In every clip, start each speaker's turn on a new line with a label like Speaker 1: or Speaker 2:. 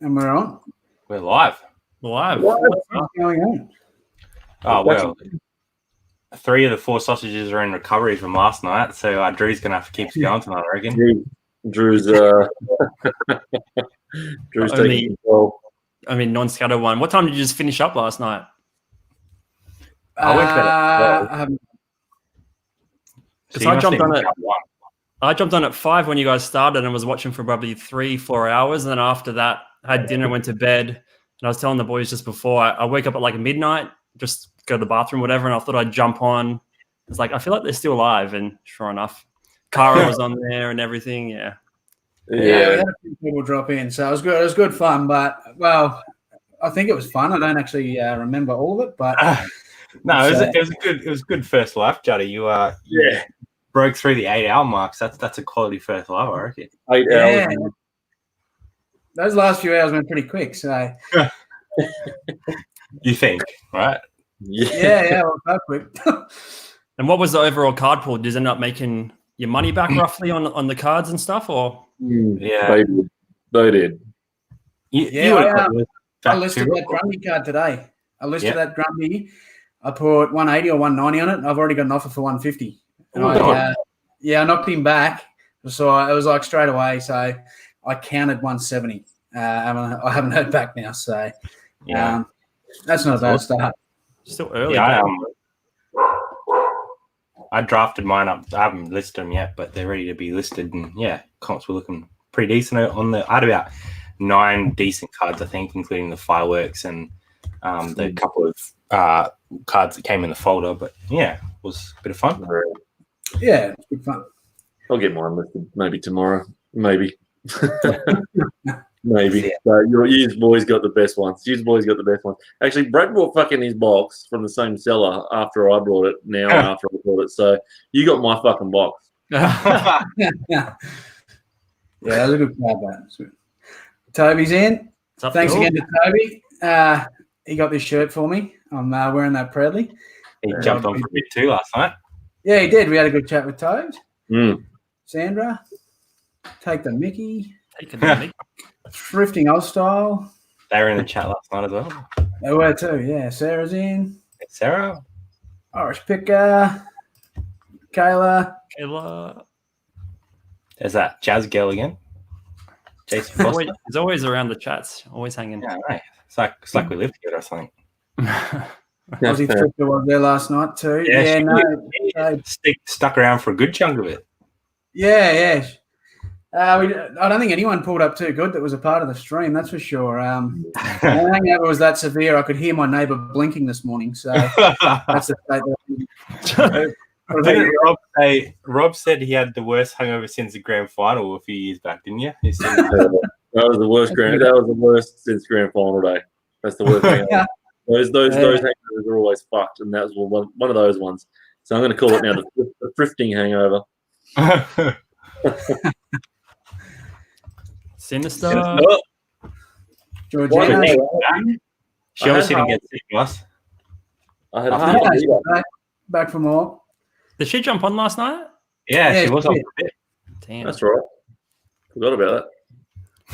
Speaker 1: And we're on.
Speaker 2: We're live.
Speaker 1: What's going on?
Speaker 2: Oh, well, 3 of the 4 sausages are in recovery from last night, so Drew's going to have to keep us going tonight, I reckon.
Speaker 3: Drew's taking control.
Speaker 4: I mean, non-scatter one. What time did you just finish up last night?
Speaker 2: I went to bed.
Speaker 4: Because I jumped on at 5 when you guys started and was watching for probably 3-4 hours. And then after that, I had dinner, went to bed. And I was telling the boys just before, I wake up at like midnight, just go to the bathroom, whatever. And I thought I'd jump on. It's like, I feel like they're still alive. And sure enough, Cara was on there and everything. Yeah,
Speaker 1: we had a few people drop in. So it was good. It was good fun. But, well, I think it was fun. I don't actually remember all of it. But
Speaker 2: no, it was a good first life, Juddy. You broke through the 8-hour marks. That's a quality first life, I reckon.
Speaker 3: 8 hours.
Speaker 1: Those last few hours went pretty quick. So
Speaker 2: you think, right?
Speaker 1: Yeah, well, that quick.
Speaker 4: And what was the overall card pool? Did you end up making your money back roughly on the cards and stuff, or?
Speaker 3: Yeah, they did.
Speaker 1: I listed that Grundy card today. I listed that Grundy. I put 180 or 190 on it. I've already got an offer for 150. And I knocked him back. So it was like straight away. So I counted 170. I haven't heard back now. So that's not a bad start.
Speaker 4: Still early.
Speaker 2: Yeah, I drafted mine up. I haven't listed them yet, but they're ready to be listed. And comps were looking pretty decent on the. I had about 9 decent cards, I think, including the fireworks and the couple of cards that came in the folder. But it was a bit of fun.
Speaker 1: Yeah, it's good fun.
Speaker 3: I'll get mine listed maybe tomorrow. Maybe. Maybe. But you boys got the best ones. Actually, Brett brought fucking his box from the same seller after I brought it, after I brought it. So you got my fucking box.
Speaker 1: Yeah, that was a good card, mate. Toby's in. Thanks again to Toby. He got this shirt for me. I'm wearing that proudly.
Speaker 2: He jumped on for a bit too last night.
Speaker 1: Yeah, he did. We had a good chat with Toad. Sandra, take the Mickey. Thrifting old style.
Speaker 2: They were in the chat last night as well.
Speaker 1: They were too, yeah. Sarah's in.
Speaker 2: Sarah.
Speaker 1: Irish Picker. Kayla.
Speaker 2: There's that Jazz girl again. Jason Foster.
Speaker 4: He's always around the chats, always hanging.
Speaker 2: Yeah, right. It's like we live together or something.
Speaker 1: Aussie Thrifter was there last night too.
Speaker 2: Stuck around for a good chunk of it.
Speaker 1: Yeah. I don't think anyone pulled up too good that was a part of the stream, that's for sure. The hangover was that severe. I could hear my neighbour blinking this morning. So that's the state.
Speaker 2: Rob said he had the worst hangover since the grand final a few years back, didn't you? He said
Speaker 3: that was the worst That was the worst since grand final day. That's the worst thing. Those hangovers are always fucked, and that was one of those ones. So I'm going to call it now the thrifting hangover.
Speaker 4: Sinister.
Speaker 1: Georgina.
Speaker 2: She obviously didn't get sick to us.
Speaker 3: I had
Speaker 1: back for more.
Speaker 4: Did she jump on last night?
Speaker 2: Yeah, she was on for a bit.
Speaker 4: Damn.
Speaker 3: That's right. Forgot about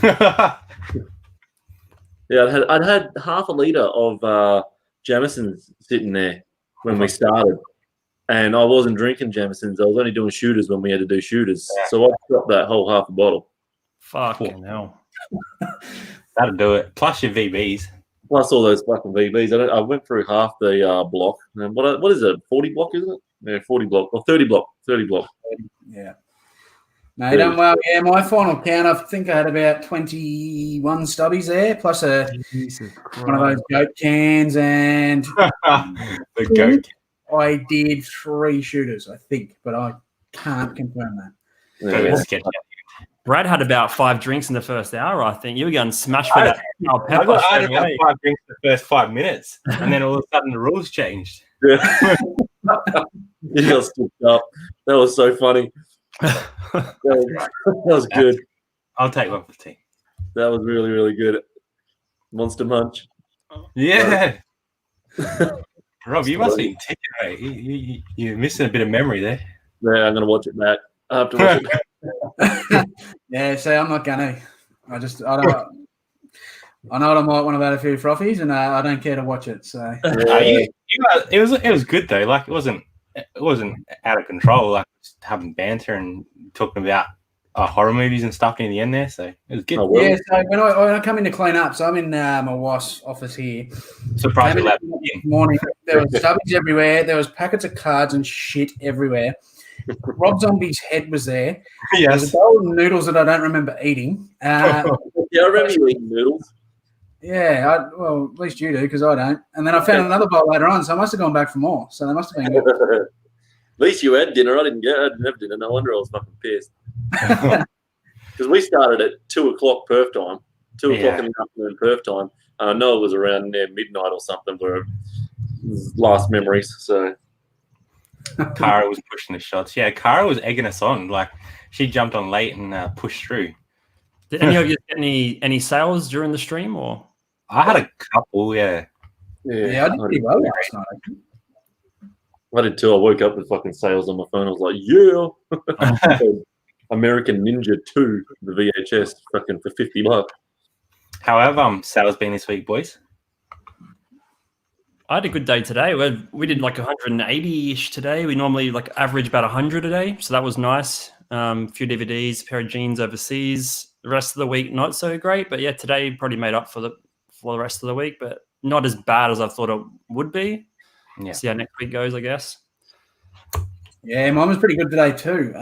Speaker 3: that. I'd had half a litre of Jameson's sitting there when we started. And I wasn't drinking Jameson's. I was only doing shooters when we had to do shooters. Yeah. So I dropped that whole half a bottle.
Speaker 4: Fucking hell.
Speaker 2: That'll do it. Plus your VBs.
Speaker 3: Plus all those fucking VBs. I went through half the block. And what is it? 40 block, isn't it? Yeah, 40 block. Or 30 block. 30 block.
Speaker 1: Yeah. No, you done well. Yeah, my final count, I think I had about 21 stubbies there, plus one of those goat cans and
Speaker 2: the goat.
Speaker 1: I did 3 shooters, I think, but I can't confirm that.
Speaker 2: Yeah.
Speaker 4: Brad had about 5 drinks in the first hour, I think. You were getting smashed with that.
Speaker 2: I had about 5 drinks in the first 5 minutes, and then all of a sudden the rules changed.
Speaker 3: Yeah. You got stood up. That was so funny. That was good.
Speaker 2: I'll take 115.
Speaker 3: That was really, really good. Monster Munch.
Speaker 2: Yeah. Rob, you must be ticking, mate. You're missing a bit of memory there.
Speaker 3: Yeah, I'm going to watch it back. I have to watch it back.
Speaker 1: Yeah, see, I'm not going to. I don't. I know I might want to have a few frothies, and I don't care to watch it. So
Speaker 2: it was good though. Like it wasn't out of control. Like just having banter and talking about horror movies and stuff near the end there. So it was good.
Speaker 3: Oh, well.
Speaker 1: yeah, so when I come in to clean up, so I'm in my wife's office here.
Speaker 2: Surprised
Speaker 1: Came
Speaker 2: you
Speaker 1: in
Speaker 2: allowed
Speaker 1: this morning. There was stubbies everywhere. There was packets of cards and shit everywhere. Rob Zombie's head was there. There was a
Speaker 2: Yes.
Speaker 1: bowl of noodles that I don't remember eating.
Speaker 3: Yeah, I remember you eating noodles.
Speaker 1: Yeah, well, at least you do, because I don't. And then I found another bowl later on, so I must have gone back for more. So they must have been good.
Speaker 3: At least you had dinner. I didn't have dinner. No wonder I was fucking pissed. Because we started at 2:00 Perth time, 2:00 in the afternoon Perth time. I know it was around midnight or something. Where it was last memories. So
Speaker 2: Cara was pushing the shots. Yeah, Cara was egging us on. Like she jumped on late and pushed through.
Speaker 4: Did any of you get any sales during the stream or?
Speaker 2: I had a couple. Yeah.
Speaker 1: Yeah, I did pretty well last night.
Speaker 3: I did too. I woke up with fucking sales on my phone. I was like, yeah. American Ninja 2, the VHS, fucking for $50.
Speaker 2: How have sales been this week, boys?
Speaker 4: I had a good day today. We did like 180-ish today. We normally like average about 100 a day, so that was nice. A few DVDs, a pair of jeans overseas. The rest of the week, not so great. But yeah, today probably made up for the rest of the week, but not as bad as I thought it would be.
Speaker 2: Yeah.
Speaker 4: See how next week goes, I guess.
Speaker 1: Yeah, mine was pretty good today too.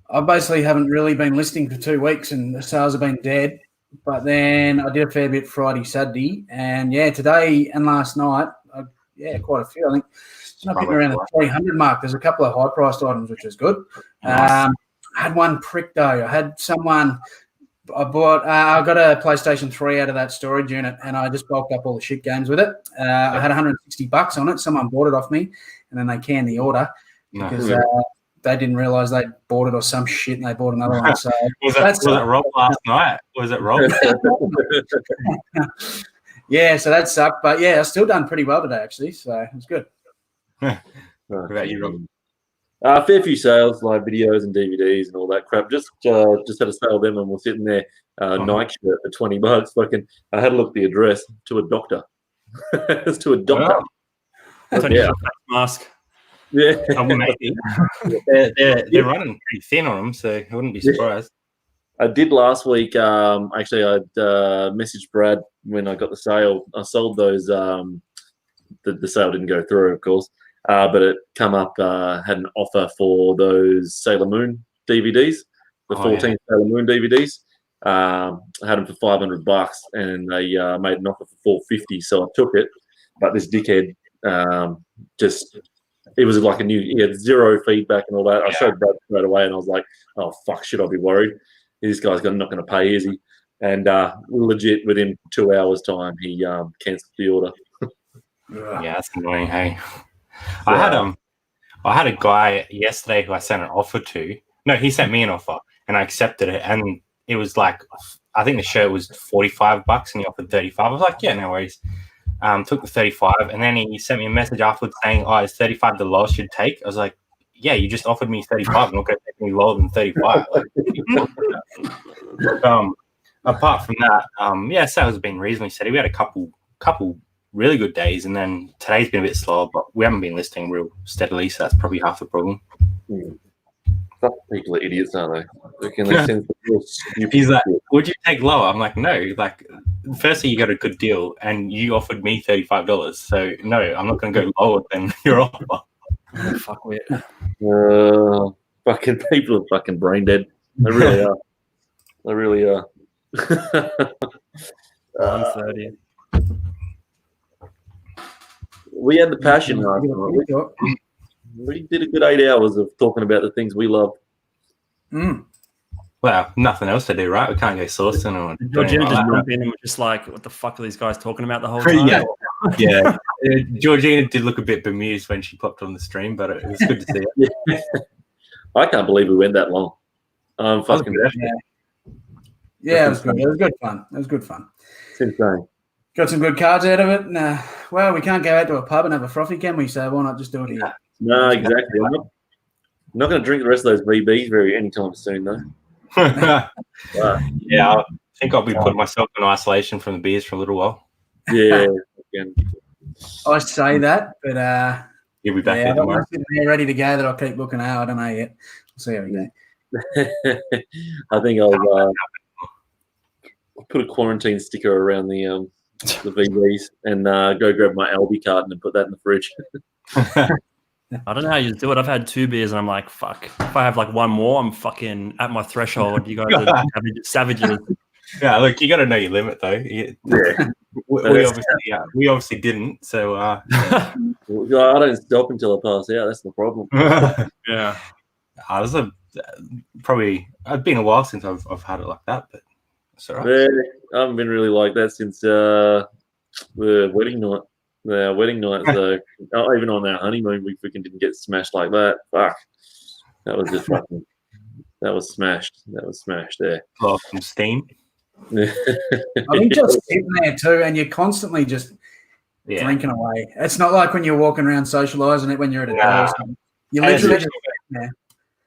Speaker 1: I basically haven't really been listing for 2 weeks, and the sales have been dead. But then I did a fair bit Friday, Saturday, and yeah, today and last night, quite a few. I think it's not getting around the 300 mark. There's a couple of high-priced items, which is good.
Speaker 2: Nice.
Speaker 1: I had one prick though. I had someone. I got a PlayStation 3 out of that storage unit, and I just bulked up all the shit games with it. I had $160 on it. Someone bought it off me, and then they canned the order because they didn't realize they bought it or some shit, and they bought another one. So
Speaker 2: was it Rob last night? Was it Rob?
Speaker 1: Yeah, so that sucked. But yeah, I've still done pretty well today, actually. So it was good.
Speaker 2: What about you, Rob?
Speaker 3: A fair few sales, like videos and DVDs and all that crap. Just had a sale them, and we're sitting there. Nike shirt for $20. Fucking, I had to look at the address to a doctor. It's to a doctor.
Speaker 4: Yeah. Mask.
Speaker 3: Yeah.
Speaker 2: They're running pretty thin on them, so I wouldn't be surprised.
Speaker 3: I did last week. Actually, I messaged Brad when I got the sale. I sold those. The sale didn't go through, of course. But it come up, had an offer for those Sailor Moon DVDs, the 14 Sailor Moon DVDs. I had them for $500, and they made an offer for $450. So I took it, but this dickhead it was like he had zero feedback and all that. I showed Brad straight away, and I was like, oh fuck, should I be worried? This guy's not going to pay, is he? And legit within 2 hours time, he cancelled the order.
Speaker 2: Yeah, that's annoying. Hey. I had a guy yesterday who I sent an offer to. No, he sent me an offer, and I accepted it. And it was like, I think the shirt was $45, and he offered $35. I was like, yeah, no worries. Took the $35, and then he sent me a message afterwards saying, "Oh, is $35 the lowest you'd take?" I was like, "Yeah, you just offered me $35. I'm not going to take any lower than $35." Apart from that, sales have been reasonably steady. We had a couple really good days, and then today's been a bit slower, but we haven't been listing real steadily, so that's probably half the problem.
Speaker 3: People are idiots, aren't they?
Speaker 2: He's like, would you take lower? I'm like, no. Like, firstly, you got a good deal, and you offered me $35, so no, I'm not going to go lower than your offer.
Speaker 4: Fuck with.
Speaker 3: Fucking people are fucking brain dead. They really are. They really are.
Speaker 4: 130.
Speaker 3: We had the passion last night. We did a good 8 hours of talking about the things we love.
Speaker 2: Well, nothing else to do, right? We can't go sourcing or
Speaker 4: Georgina just jumped in and was just like, what the fuck are these guys talking about the whole time?
Speaker 2: Yeah. Georgina did look a bit bemused when she popped on the stream, but it was good to see her.
Speaker 3: I can't believe we went that long. Fucking
Speaker 1: Yeah, it was good. It was good fun. It was good fun.
Speaker 3: It's insane.
Speaker 1: Got some good cards out of it. And, well, we can't go out to a pub and have a frothy, can we? So why not just do it here?
Speaker 3: No, exactly. I'm not going to drink the rest of those VBs anytime soon, though.
Speaker 2: Yeah, I think I'll be putting myself in isolation from the beers for a little while.
Speaker 3: Yeah. Again.
Speaker 1: I say that, but
Speaker 2: You'll be back
Speaker 1: yeah,
Speaker 2: there
Speaker 1: I'm
Speaker 2: tomorrow.
Speaker 1: sitting there ready to go that I'll keep looking out. I don't know yet. We'll see how we go.
Speaker 3: I think I'll put a quarantine sticker around the VBs and go grab my Albi carton and put that in the fridge.
Speaker 4: I don't know how you do it. I've had 2 beers and I'm like, fuck. If I have like one more, I'm fucking at my threshold. You guys are savages.
Speaker 2: Yeah, look, you got to know your limit, though.
Speaker 3: Yeah.
Speaker 2: We obviously didn't. So
Speaker 3: I don't stop until I pass out. That's the problem.
Speaker 4: Yeah.
Speaker 2: There's it's been a while since I've had it like that, but it's all right.
Speaker 3: Yeah, I haven't been really like that since the wedding night. The wedding night, so even on our honeymoon, we freaking didn't get smashed like that. Fuck, that was just fucking. That was smashed. That was smashed there.
Speaker 2: Well, some steam.
Speaker 1: I think just sitting there too, and you're constantly just drinking away. It's not like when you're walking around socialising it when you're at a door. You literally just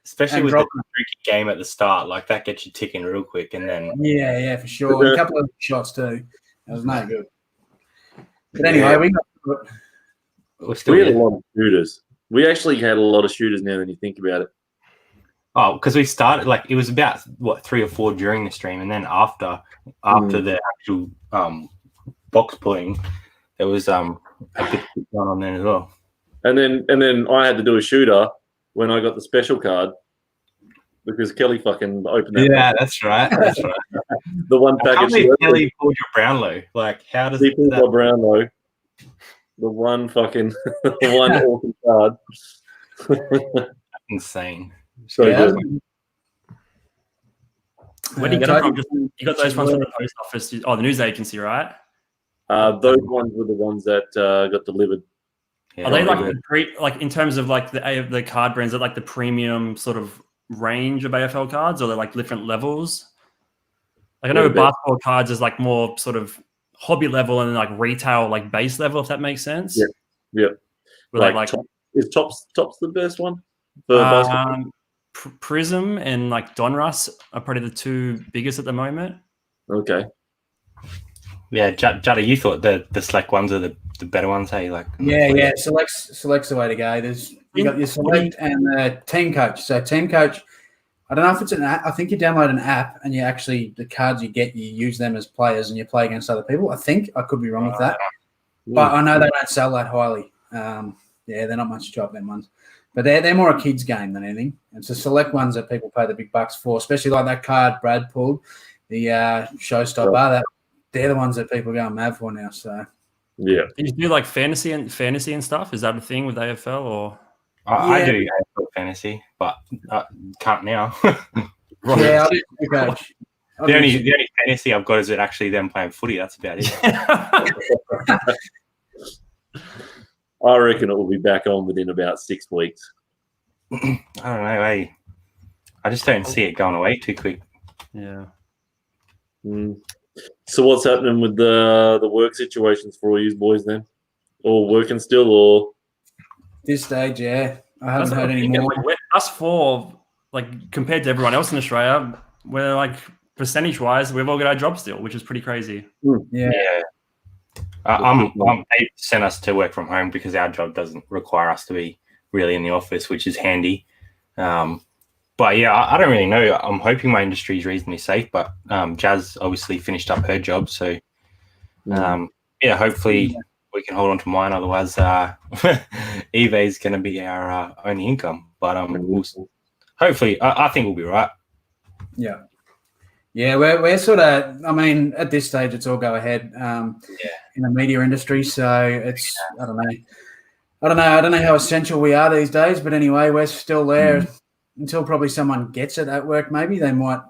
Speaker 2: especially with the drinking game at the start, like that gets you ticking real quick, and then
Speaker 1: yeah, for sure. And a couple of shots too. That was no good. But anyway, we
Speaker 3: had a lot of shooters. We actually had a lot of shooters now than you think about it.
Speaker 2: Oh, because we started it was about 3 or 4 during the stream, and then after the actual box pulling, there was a bit going on then as well.
Speaker 3: And then I had to do a shooter when I got the special card because Kelly fucking opened that.
Speaker 2: Yeah, that's right. That's right.
Speaker 3: The one package.
Speaker 2: Kelly pulled your Brownlow. Like, how does
Speaker 3: he pulled my Brownlow? The one fucking awesome card.
Speaker 2: Insane.
Speaker 3: So
Speaker 4: where do you get them from? You got those ones from the post office? The news agency, right?
Speaker 3: Those ones were the ones that got delivered.
Speaker 4: Yeah, are they like in terms of like the card brands? Are like the premium sort of range of AFL cards, or they're like different levels? Like I know basketball cards is like more sort of hobby level and then like retail like base level, if that makes sense.
Speaker 3: Yeah. Is Tops the best one for basketball?
Speaker 4: Prism and like Donruss are probably the 2 biggest at the moment.
Speaker 3: Okay.
Speaker 2: Yeah, Judder, you thought the Select ones are the better ones, hey? Like
Speaker 1: yeah. Select's the way to go. You got your Select and the Team Coach. So Team Coach, I don't know if it's an app. I think you download an app and you actually the cards you get, you use them as players and you play against other people. I think I could be wrong with that, but I know they don't sell that highly. They're not much job them ones. But they're more a kid's game than anything. It's the Select ones that people pay the big bucks for, especially like that card Brad pulled, the Showstopper. Right. They're the ones that people go mad for now. So
Speaker 3: yeah,
Speaker 4: do you do like fantasy and stuff? Is that a thing with AFL or?
Speaker 2: I do AFL fantasy, but can't now.
Speaker 1: Yeah, I do coach.
Speaker 2: The only fantasy I've got is it actually them playing footy. That's about it.
Speaker 3: I reckon it will be back on within about 6 weeks.
Speaker 2: I don't know. Hey, I just don't see it going away too quick.
Speaker 4: Yeah.
Speaker 3: So what's happening with the work situations for all you boys then? All working still, or
Speaker 1: this stage? Yeah, I haven't heard any more.
Speaker 4: Us 4, like compared to everyone else in Australia, we're like percentage-wise, we've all got our jobs still, which is pretty crazy.
Speaker 1: Yeah.
Speaker 2: They sent us to work from home because our job doesn't require us to be really in the office, which is handy. But yeah, I don't really know. I'm hoping my industry is reasonably safe, but Jazz obviously finished up her job. So hopefully we can hold on to mine. Otherwise, eBay is going to be our only income. But hopefully, I think we'll be right.
Speaker 1: Yeah. Yeah, we're sort of. I mean, at this stage, it's all go ahead in the media industry. So it's I don't know how essential we are these days. But anyway, we're still there until probably someone gets it at work. Maybe they might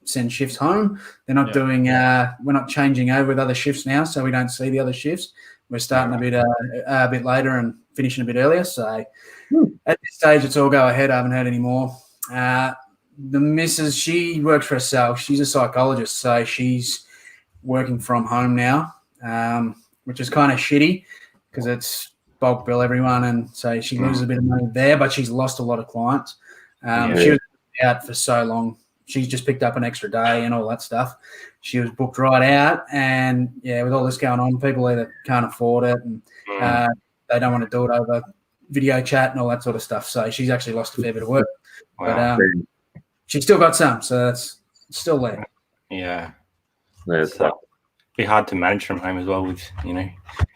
Speaker 1: send shifts home. They're not doing. We're not changing over with other shifts now, so we don't see the other shifts. We're starting a bit later and finishing a bit earlier. So at this stage, it's all go ahead. I haven't heard any more. The missus, she works for herself. She's a psychologist, so she's working from home now, which is kind of shitty because it's bulk bill everyone, and so she loses a bit of money there, but she's lost a lot of clients. She was out for so long. she's just picked up an extra day and all that stuff. She was booked right out, and with all this going on, people either can't afford it and they don't want to do it over video chat and all that sort of stuff. So she's actually lost a fair bit of work, but she's still got some, so that's still there.
Speaker 2: Yeah,
Speaker 3: It's
Speaker 2: be hard to manage from home as well with your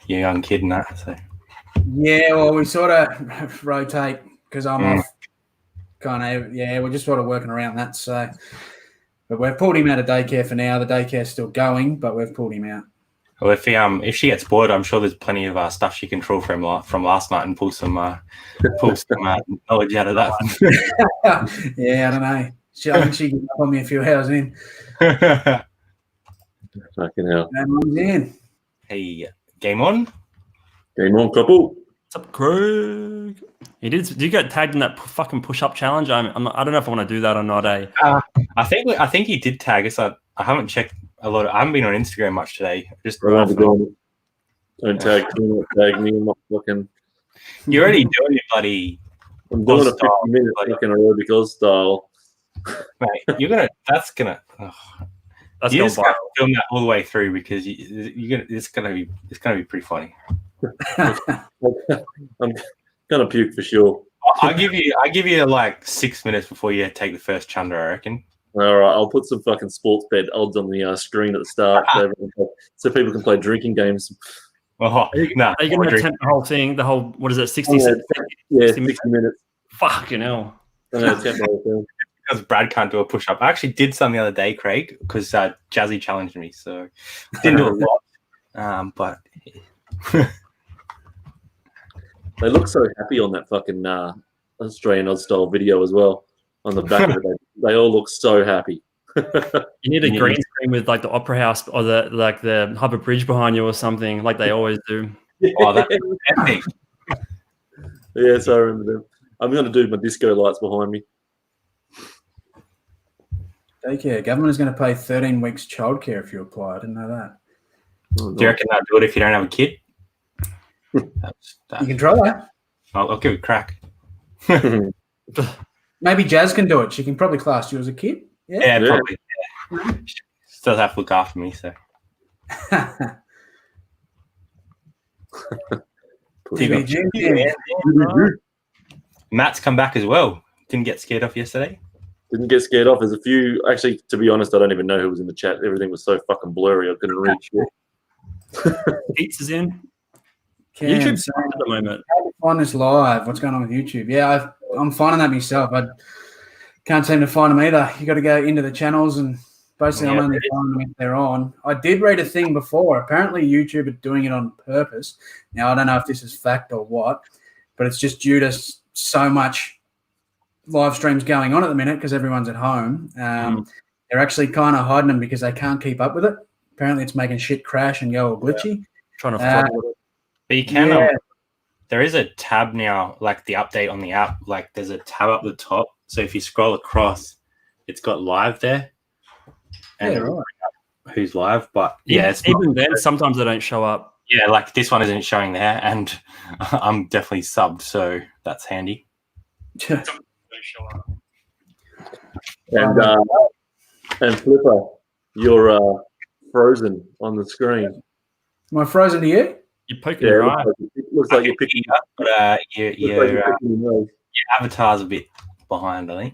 Speaker 2: young kid and that. So
Speaker 1: well, we sort of rotate because I'm off. Kind of, we're just sort of working around that. So, but we've pulled him out of daycare for now. The daycare's still going, but we've pulled him out.
Speaker 2: Well, if she gets bored, I'm sure there's plenty of stuff she can draw from last night and pull some knowledge out of that.
Speaker 1: I don't know. I think she gave up on me a few hours in.
Speaker 3: Fucking hell.
Speaker 1: Everyone's in.
Speaker 2: Hey, game on.
Speaker 3: Game on, couple.
Speaker 4: What's up, Craig? Did you get tagged in that fucking push-up challenge? I don't know if I want to do that or not.
Speaker 2: I think he did tag us. I haven't checked a lot. I haven't been on Instagram much today. Just
Speaker 3: don't tag me. I'm not fucking.
Speaker 2: You're already doing your bloody.
Speaker 3: I'm doing a 50-minute fucking aerobic style.
Speaker 2: Mate, that's gonna film that all the way through because it's gonna be pretty funny.
Speaker 3: I'm gonna puke for sure.
Speaker 2: I give you like 6 minutes before you take the first chunder, I reckon.
Speaker 3: All right, I'll put some fucking sports bet odds on the screen at the start so people can play drinking games.
Speaker 4: Are you going to attempt the whole thing? The whole, what is it, 60
Speaker 3: minutes.
Speaker 4: Fucking hell.
Speaker 3: I'm going to attempt the whole thing.
Speaker 2: Because Brad can't do a push-up. I actually did some the other day, Craig, because Jazzy challenged me, so I didn't do a lot. But
Speaker 3: they look so happy on that fucking Australian Oz style video as well. On the back of it, they all look so happy.
Speaker 4: You need a green screen with like the Opera House or the Harbour Bridge behind you or something, like they always do.
Speaker 2: Oh, that's epic.
Speaker 3: Yes, I remember them. I'm going to do my disco lights behind me.
Speaker 1: Daycare. Government is going to pay 13 weeks childcare if you apply. I didn't know that.
Speaker 2: Do you reckon they'll do it if you don't have a kid?
Speaker 1: You can try that.
Speaker 2: I'll give it a crack.
Speaker 1: Maybe Jazz can do it. She can probably class you as a kid.
Speaker 2: Yeah, probably. Yeah. Still have to look after me, so. Matt's come back as well. Didn't get scared off yesterday.
Speaker 3: Didn't get scared off. There's a few. Actually, to be honest, I don't even know who was in the chat. Everything was so fucking blurry. I couldn't read shit.
Speaker 4: Pete's is in.
Speaker 1: YouTube's
Speaker 4: at the moment.
Speaker 1: How to find this live? What's going on with YouTube? Yeah, I'm finding that myself. I can't seem to find them either. You got to go into the channels and basically I'm only finding them if they're on. I did read a thing before. Apparently YouTube are doing it on purpose. Now, I don't know if this is fact or what, but it's just due to so much live streams going on at the minute because everyone's at home. They're actually kind of hiding them because they can't keep up with it. Apparently it's making shit crash and go all glitchy.
Speaker 4: Trying to follow it.
Speaker 2: But you can. There is a tab now, like the update on the app. Like there's a tab up the top. So if you scroll across, it's got live there. And who's live? But it's
Speaker 4: even then sometimes they don't show up.
Speaker 2: Yeah, like this one isn't showing there, and I'm definitely subbed, so that's handy.
Speaker 3: And Flipper, you're frozen on the screen.
Speaker 1: Am I frozen to you?
Speaker 4: You're poking your eye.
Speaker 3: It looks like you're picking up.
Speaker 2: But your avatar's a bit behind, I think.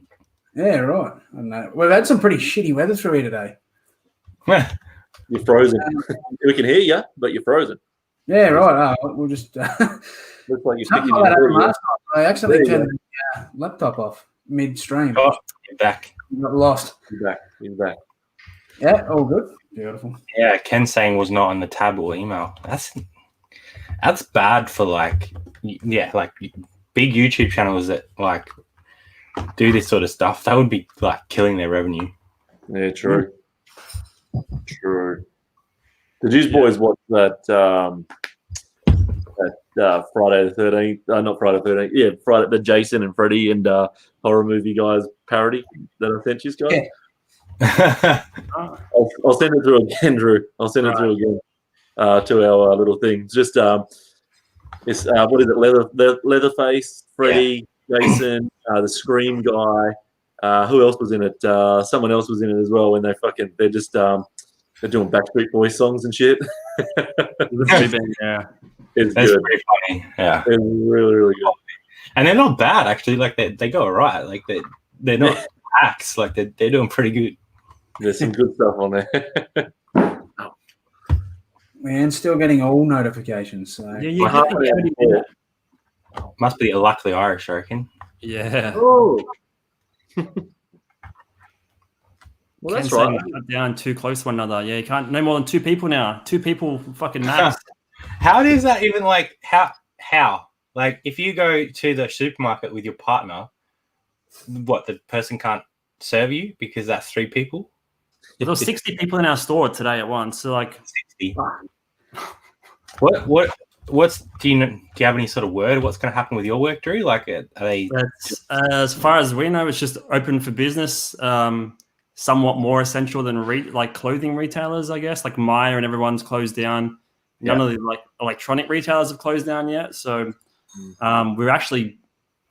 Speaker 1: Yeah, right. I don't know. We've had some pretty shitty weather through here today.
Speaker 3: You're frozen. We can hear you, but you're frozen.
Speaker 1: Yeah, right. We'll just.
Speaker 3: Looks like you're
Speaker 1: sticking like that last time. I accidentally turned the laptop off mid-stream.
Speaker 2: Oh, you're back.
Speaker 1: You got lost.
Speaker 3: You're back.
Speaker 1: Yeah, all good. Beautiful.
Speaker 2: Yeah, Ken saying was not on the tab or email. That's bad for like big YouTube channels that like do this sort of stuff. That would be like killing their revenue.
Speaker 3: Yeah, true. True. Did you boys watch that Friday the 13th? Not Friday the 13th. Yeah, Friday the Jason and Freddy and horror movie guys parody that I sent you guys.
Speaker 2: Yeah.
Speaker 3: I'll send it through again, Drew. I'll send it through again to our little thing. It's just it's what is it? Leatherface, Freddy, Jason, the Scream guy, Who else was in it? Someone else was in it as well. When they're just they're doing Backstreet Boys songs and shit.
Speaker 4: Yeah,
Speaker 3: It's
Speaker 2: That's
Speaker 3: good.
Speaker 2: pretty funny. Yeah,
Speaker 3: It's really, really good.
Speaker 2: and they're not bad actually. Like they go alright. Like they're not hacks. Like they're doing pretty good.
Speaker 3: There's some good stuff on there.
Speaker 1: Man, still getting all notifications. So.
Speaker 4: yeah, you have to.
Speaker 2: Must be luckily Irish, I reckon.
Speaker 4: Yeah.
Speaker 3: Oh. Well,
Speaker 4: Ken
Speaker 3: that's
Speaker 4: saying
Speaker 3: right.
Speaker 4: cut down too close to one another. Yeah, you can't no more than 2 people now. 2 people fucking max.
Speaker 2: How is that even like how? Like if you go to the supermarket with your partner, what, the person can't serve you because that's 3 people?
Speaker 4: There was 60 people in our store today at once. So like
Speaker 2: 60. What's do you have any sort of word of what's going to happen with your work, Drew? Like are they
Speaker 4: as far as we know, it's just open for business. Somewhat more essential than like clothing retailers, I guess. Like Myer and everyone's closed down. None of the like electronic retailers have closed down yet. So we're actually,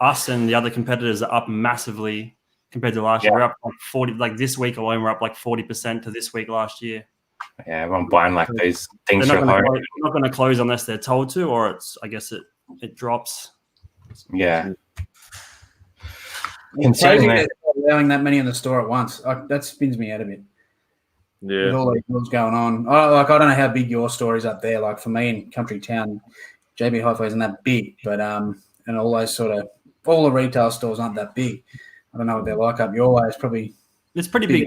Speaker 4: us and the other competitors are up massively compared to last year. We're up like 40. Like this week alone, we're up like 40% to this week last year.
Speaker 2: Yeah, everyone buying like those things
Speaker 4: They're
Speaker 2: from
Speaker 4: not
Speaker 2: home.
Speaker 4: going to close unless they're told to, or I guess it drops.
Speaker 2: Yeah.
Speaker 1: It's crazy that they're allowing that many in the store at once. That spins me out a bit.
Speaker 3: Yeah.
Speaker 1: With all these deals going on. I don't know how big your store is up there. Like for me in country town, JB Hi-Fi isn't that big, but and all those all the retail stores aren't that big. I don't know what they're like up your way. It's probably
Speaker 4: pretty big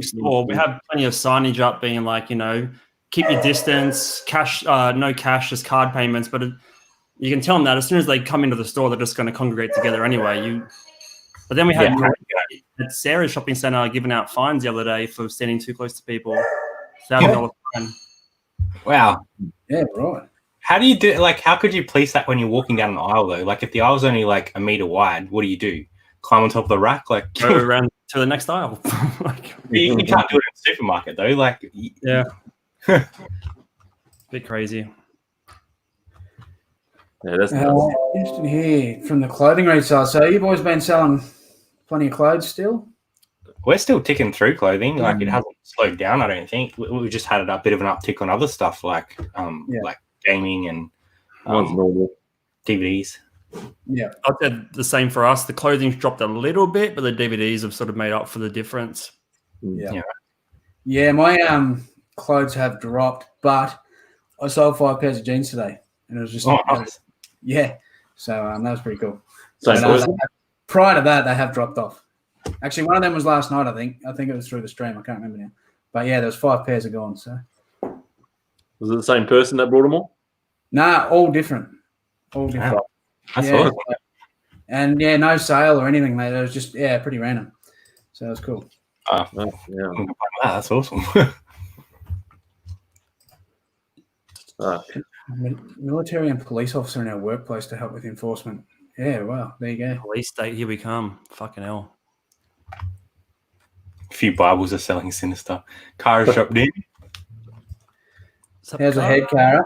Speaker 4: store. We have plenty of signage up being like, keep your distance, cash, no cash, just card payments. But you can tell them that as soon as they come into the store, they're just going to congregate together anyway. But then we had at Sarah's shopping center giving out fines the other day for standing too close to people. $1,000 fine.
Speaker 2: Wow.
Speaker 1: Yeah, right.
Speaker 2: How do you do? Like, how could you police that when you're walking down an aisle though? Like, if the aisle's only like a meter wide, what do? Climb on top of the rack? Like,
Speaker 4: go around to the next aisle.
Speaker 2: you can't do it in the supermarket though. Like,
Speaker 4: yeah, bit crazy.
Speaker 3: Yeah, that's
Speaker 1: interesting here from the clothing resale. So you boys been selling plenty of clothes still?
Speaker 2: We're still ticking through clothing. Like it hasn't slowed down. I don't think we just had a bit of an uptick on other stuff like gaming and
Speaker 3: normal
Speaker 2: DVDs.
Speaker 1: Yeah,
Speaker 4: I'd say the same for us. The clothing's dropped a little bit, but the DVDs have sort of made up for the difference.
Speaker 1: Yeah. My clothes have dropped, but I sold 5 pairs of jeans today, and it was just
Speaker 2: nice.
Speaker 1: Yeah. So that was pretty cool.
Speaker 3: Same
Speaker 1: prior to that, they have dropped off. Actually, one of them was last night, I think. I think it was through the stream. I can't remember now. But yeah, there was 5 pairs of gone. So
Speaker 3: was it the same person that brought them all?
Speaker 1: Nah, all different. All different.
Speaker 2: Wow. That's awesome.
Speaker 1: And no sale or anything, mate. It was just pretty random. So it was cool.
Speaker 2: That's awesome.
Speaker 1: Military and police officer in our workplace to help with enforcement. Yeah, wow. There you go.
Speaker 4: Police state, here we come. Fucking hell.
Speaker 2: A few Bibles are selling sinister. Cara shopped in.
Speaker 1: How's the head, Cara?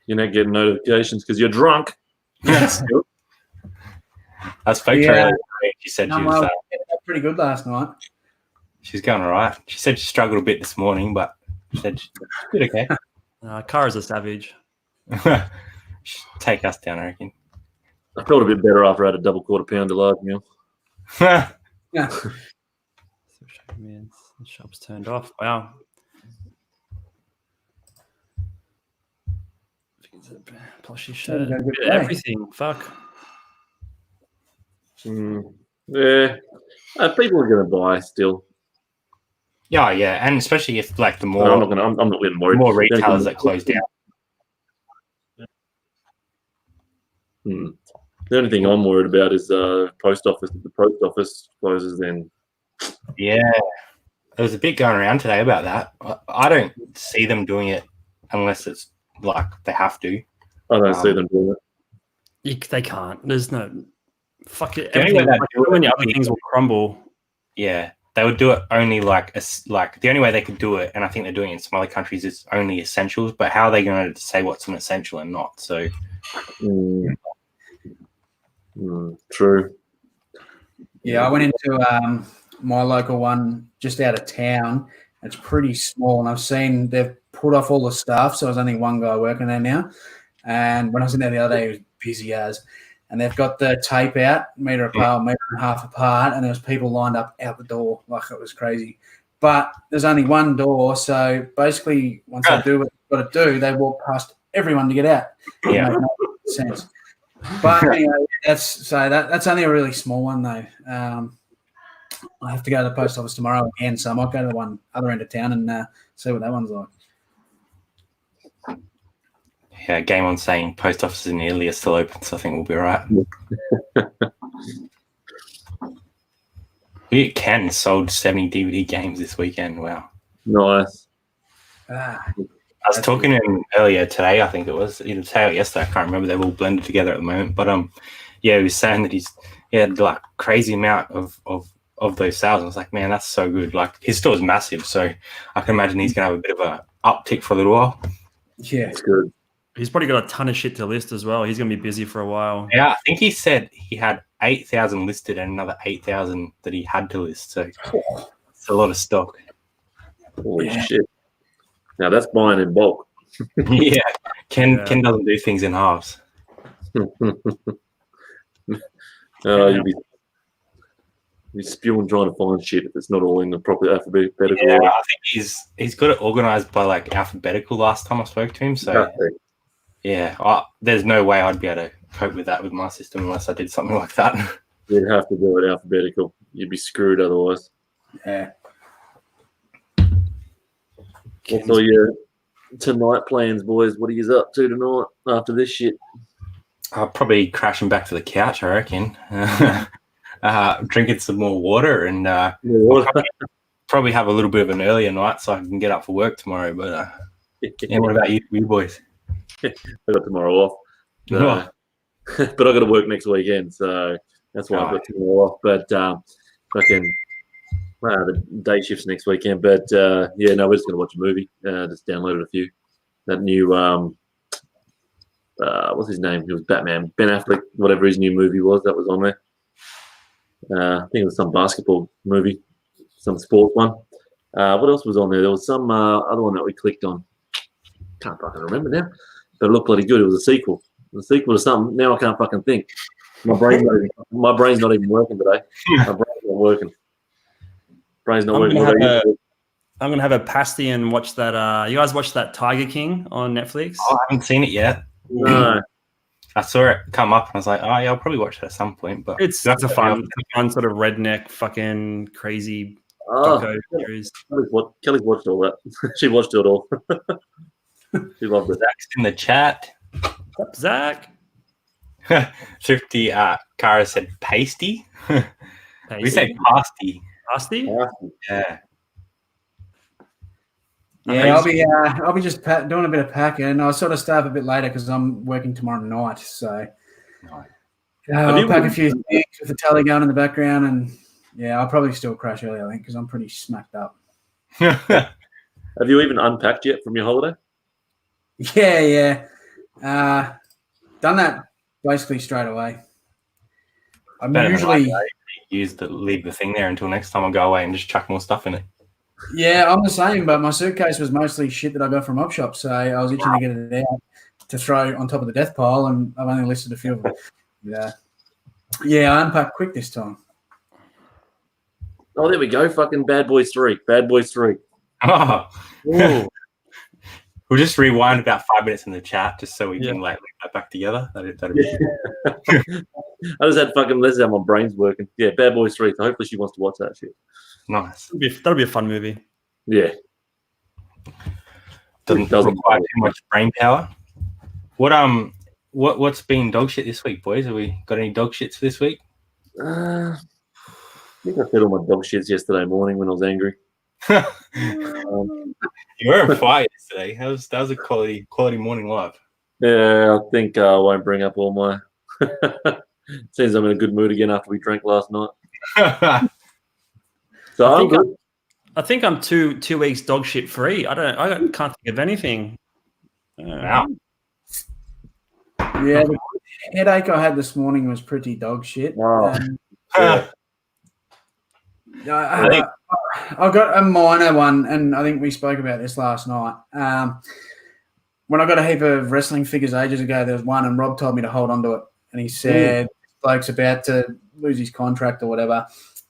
Speaker 3: You're not getting notifications because you're drunk.
Speaker 2: I spoke to her. She said she was
Speaker 1: pretty good last night.
Speaker 2: She's going all right. She said she struggled a bit this morning, but she said she did okay.
Speaker 4: Cara's a savage.
Speaker 2: Take us down, I reckon.
Speaker 3: I felt a bit better after I had a double quarter pounder large meal.
Speaker 1: Yeah.
Speaker 4: Man, the shop's turned off. Wow. Plushy shirt. Everything. Fuck.
Speaker 3: Yeah. People are going to buy still.
Speaker 2: Yeah, and especially if like the more
Speaker 3: I'm not getting worried.
Speaker 2: More retailers that close down.
Speaker 3: The only thing I'm worried about is post office. If the post office closes, then
Speaker 2: there was a bit going around today about that. I don't see them doing it unless it's like they have to.
Speaker 3: I don't see them doing
Speaker 4: it. They can't. There's no fuck it.
Speaker 2: The only way
Speaker 4: many other things will crumble.
Speaker 2: Yeah, they would do it only like the only way they could do it, and I think they're doing it in some other countries, is only essentials. But how are they going to say what's an essential and not? So
Speaker 3: true.
Speaker 1: Yeah, I went into my local one just out of town. It's pretty small, and I've seen they've put off all the staff, so there's only one guy working there now. And when I was in there the other day, it was busy as. And they've got the tape out, metre apart, metre and a half apart, and there was people lined up out the door. Like, it was crazy. But there's only one door, so basically once they do what they've got to do, they walk past everyone to get out.
Speaker 2: Yeah.
Speaker 1: It makes no sense. But anyway, that's only a really small one, though. I have to go to the post office tomorrow again, so I might go to the one other end of town and see what that one's like.
Speaker 2: Yeah, Game On saying post offices in Italy are still open, so I think we'll be all right. Ken sold 70 DVD games this weekend. Wow.
Speaker 3: Nice.
Speaker 2: I was talking to him earlier today, I think it was, either today or yesterday, I can't remember. They're all blended together at the moment. But yeah, he was saying that he had like crazy amount of those sales. I was like, man, that's so good. Like, his store's massive, so I can imagine he's going to have a bit of a uptick for a little while.
Speaker 1: Yeah.
Speaker 3: That's good.
Speaker 4: He's probably got a ton of shit to list as well. He's going to be busy for a while.
Speaker 2: Yeah, I think he said he had 8,000 listed and another 8,000 that he had to list. So it's a lot of stock.
Speaker 3: Holy shit. Now that's buying in bulk.
Speaker 2: Yeah. Ken doesn't do things in halves.
Speaker 3: You'd be spewing trying to find shit if it's not all in the proper alphabetical
Speaker 2: Yeah,
Speaker 3: order.
Speaker 2: I think he's got it organized by like alphabetical last time I spoke to him. So yeah, there's no way I'd be able to cope with that with my system unless I did something like that.
Speaker 3: You'd have to do it alphabetical. You'd be screwed otherwise.
Speaker 1: Yeah.
Speaker 3: What's all your tonight plans, boys? What are you up to tonight after this shit?
Speaker 2: I'll probably crashing back to the couch, I reckon. Drinking some more water and probably have a little bit of an earlier night so I can get up for work tomorrow. But yeah, what about you boys?
Speaker 3: I got tomorrow off. But I got to work next weekend, so that's why I've got tomorrow off. But the day shifts next weekend. But we're just going to watch a movie. Just downloaded a few. That new what's his name? It was Batman. Ben Affleck, whatever his new movie was, that was on there. I think it was some basketball movie, some sports one. What else was on there? There was some other one that we clicked on. Can't fucking remember now. But it looked bloody good. It was a sequel. A sequel to something. Now I can't fucking think. My brain's not even working today. My brain's not working. Brain's not working.
Speaker 4: I'm gonna have a pasty and watch that. You guys watch that Tiger King on Netflix?
Speaker 2: Oh, I haven't seen it yet.
Speaker 3: No.
Speaker 2: I saw it come up and I was like, oh yeah, I'll probably watch it at some point. But
Speaker 4: It's a fun sort of redneck, fucking crazy doco series.
Speaker 3: Kelly's watched all that. She watched it all. She loved it.
Speaker 2: Zach's in the chat.
Speaker 4: What's up, Zach?
Speaker 2: Thrifty Cara said pasty. We say pasty.
Speaker 4: Pasty?
Speaker 2: Yeah.
Speaker 1: Yeah, I'll be just doing a bit of packing, and I'll sort of start up a bit later because I'm working tomorrow night. So I'll pack a few things with the telly going in the background, and yeah, I'll probably still crash early, I think, because I'm pretty smacked up.
Speaker 3: Have you even unpacked yet from your holiday?
Speaker 1: Yeah. Done that basically straight away. I'm usually
Speaker 2: leave the thing there until next time I go away and just chuck more stuff in it.
Speaker 1: Yeah, I'm the same, but my suitcase was mostly shit that I got from op shop, so I was itching to get it out to throw on top of the death pile, and I've only listed a few of them. Yeah, I unpacked quick this time.
Speaker 3: Oh, there we go. Fucking Bad Boys 3. Bad Boys 3.
Speaker 2: Oh. We'll just rewind about 5 minutes in the chat just so we can link that back together. That'd be
Speaker 3: I just had fucking let's have my brains working. Yeah, Bad Boys 3. So hopefully she wants to watch that shit.
Speaker 2: Nice.
Speaker 4: That'll be a fun movie.
Speaker 3: Yeah.
Speaker 2: Doesn't require too much brain power. What's been dog shit this week, boys? Have we got any dog shits for this week?
Speaker 3: I think I said all my dog shits yesterday morning when I was angry.
Speaker 2: You were on fire yesterday. That was a quality morning live.
Speaker 3: Yeah, I think I won't bring up all my. Seems I'm in a good mood again after we drank last night. So
Speaker 4: I think I'm two weeks dog shit free. I can't think of anything.
Speaker 2: Wow.
Speaker 1: Yeah, the headache I had this morning was pretty dog shit.
Speaker 3: Oh.
Speaker 1: I've got a minor one, and I think we spoke about this last night. When I got a heap of wrestling figures ages ago, there was one, and Rob told me to hold on to it. And he said, bloke's about to lose his contract or whatever,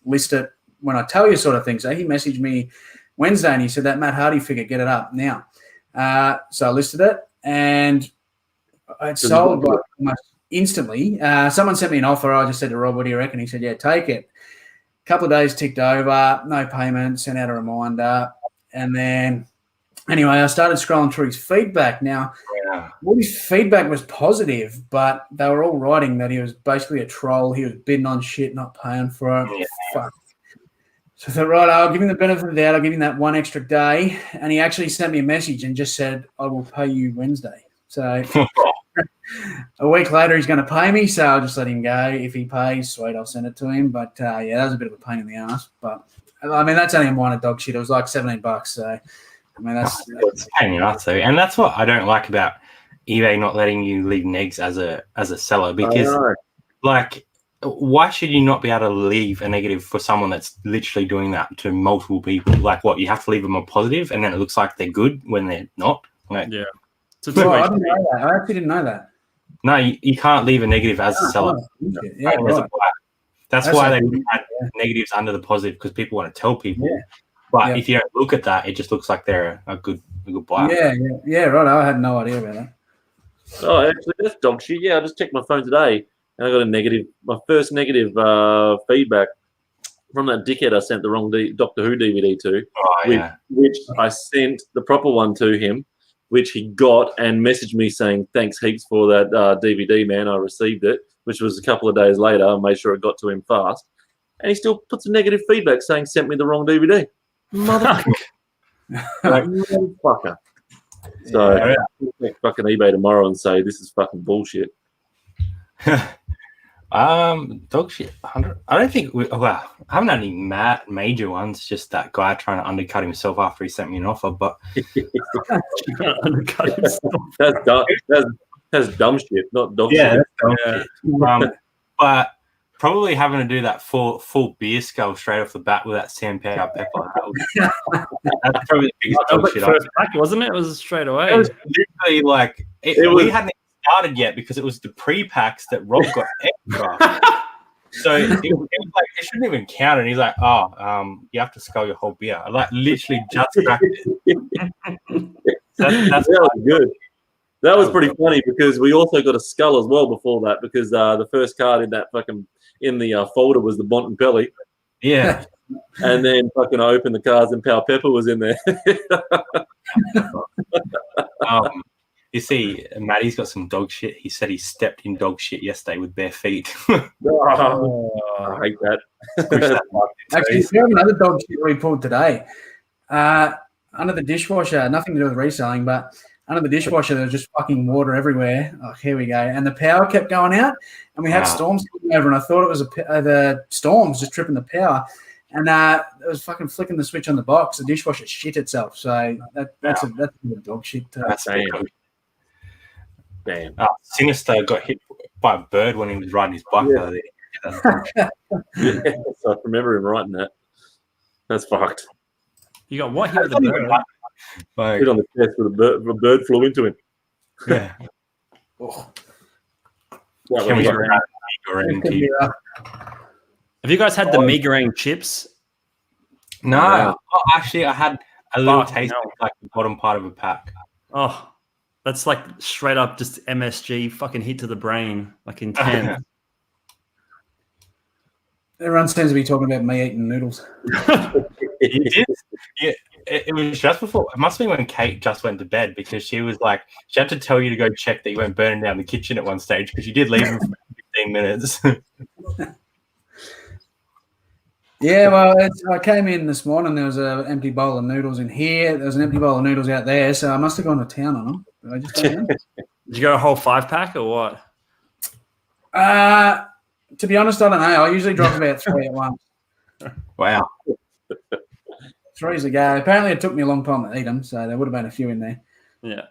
Speaker 1: list it when I tell you sort of thing. So he messaged me Wednesday, and he said, that Matt Hardy figure, get it up now. So I listed it, and it sold like almost instantly. Someone sent me an offer. I just said to Rob, what do you reckon? He said, yeah, take it. A couple of days ticked over, no payment, sent out a reminder. And then, anyway, I started scrolling through his feedback. Now, all his feedback was positive, but they were all writing that he was basically a troll. He was bidding on shit, not paying for it.
Speaker 2: Yeah.
Speaker 1: Fuck. So I thought, right, I'll give him the benefit of the doubt. I'll give him that one extra day. And he actually sent me a message and just said, I will pay you Wednesday. So a week later, he's going to pay me, so I'll just let him go. If he pays, sweet, I'll send it to him. But, yeah, that was a bit of a pain in the ass. But, I mean, that's only a minor dog shit. It was like $17. So, I mean, that's
Speaker 2: a pain in the ass, though. And that's what I don't like about eBay not letting you leave negs as a seller. Because, like, why should you not be able to leave a negative for someone that's literally doing that to multiple people? Like, what, you have to leave them a positive and then it looks like they're good when they're not? Like,
Speaker 4: yeah.
Speaker 1: I didn't know that. I actually didn't know that.
Speaker 2: No, you can't leave a negative as a seller.
Speaker 1: Yeah, right.
Speaker 2: That's why they had negatives under the positive, because people want to tell people. Yeah. But if you don't look at that, it just looks like they're a good buyer.
Speaker 1: Yeah, right. I had no idea about that.
Speaker 3: Oh, actually, that's dog shit. Yeah, I just checked my phone today, and I got a negative. My first negative feedback from that dickhead I sent the wrong Doctor Who DVD to, which I sent the proper one to him, which he got and messaged me saying, thanks heaps for that DVD, man. I received it, which was a couple of days later. I made sure it got to him fast. And he still puts a negative feedback saying, sent me the wrong DVD. Motherfucker. Motherfucker. So I'll check fucking eBay tomorrow and say, this is fucking bullshit.
Speaker 2: Dog shit. I don't think I haven't had any major ones. Just that guy trying to undercut himself after he sent me an offer. But
Speaker 3: undercut himself. That's dumb shit, not dog shit.
Speaker 2: That's dumb shit. But probably having to do that full beer skull straight off the bat with that sandpaper pepper. That's probably the biggest dog shit.
Speaker 4: First pack, wasn't it? It was straight away.
Speaker 2: It was literally like we hadn't started yet because it was the pre-packs that Rob got extra. So it was like it shouldn't even count. And he's like, you have to skull your whole beer. I like literally just cracked it. That's
Speaker 3: that was good. That was pretty funny because we also got a skull as well before that because the first card in that fucking folder was the Bontempelli.
Speaker 2: Yeah.
Speaker 3: And then fucking I opened the cards and Power Pepper was in there.
Speaker 2: You see, Matty's got some dog shit. He said he stepped in dog shit yesterday with bare feet.
Speaker 3: I hate that.
Speaker 1: Actually, we have another dog shit we pulled today. Under the dishwasher, nothing to do with reselling, but under the dishwasher, there was just fucking water everywhere. Oh, here we go. And the power kept going out, and we had storms coming over, and I thought it was the storms just tripping the power. And it was fucking flicking the switch on the box. The dishwasher shit itself. So that's a bit of dog shit.
Speaker 2: That's
Speaker 3: damn.
Speaker 2: Sinister got hit by a bird when he was riding his bike.
Speaker 3: Yeah. Yes, I remember him writing that. That's fucked.
Speaker 4: You got what hit with the bird?
Speaker 3: Like, hit on the chest with a bird flew into him.
Speaker 2: Yeah.
Speaker 4: Have you guys had the Megarang chips?
Speaker 2: No. Oh, actually, I had a little taste of like the bottom part of a pack.
Speaker 4: Oh, that's like straight up just MSG fucking hit to the brain, like intense.
Speaker 1: Everyone seems to be talking about me eating noodles.
Speaker 2: You did? Yeah. It was just before. It must have been when Kate just went to bed because she was like, she had to tell you to go check that you weren't burning down the kitchen at one stage because you did leave him for 15 minutes.
Speaker 1: Yeah, well, I came in this morning. There was an empty bowl of noodles in here. There was an empty bowl of noodles out there. So I must have gone to town on them. But I just don't know.
Speaker 4: Did you go a whole 5-pack or what?
Speaker 1: To be honest, I don't know. I usually drop about 3 at once.
Speaker 2: Wow.
Speaker 1: 3's a go. Apparently, it took me a long time to eat them, so there would have been a few in there.
Speaker 4: Yeah.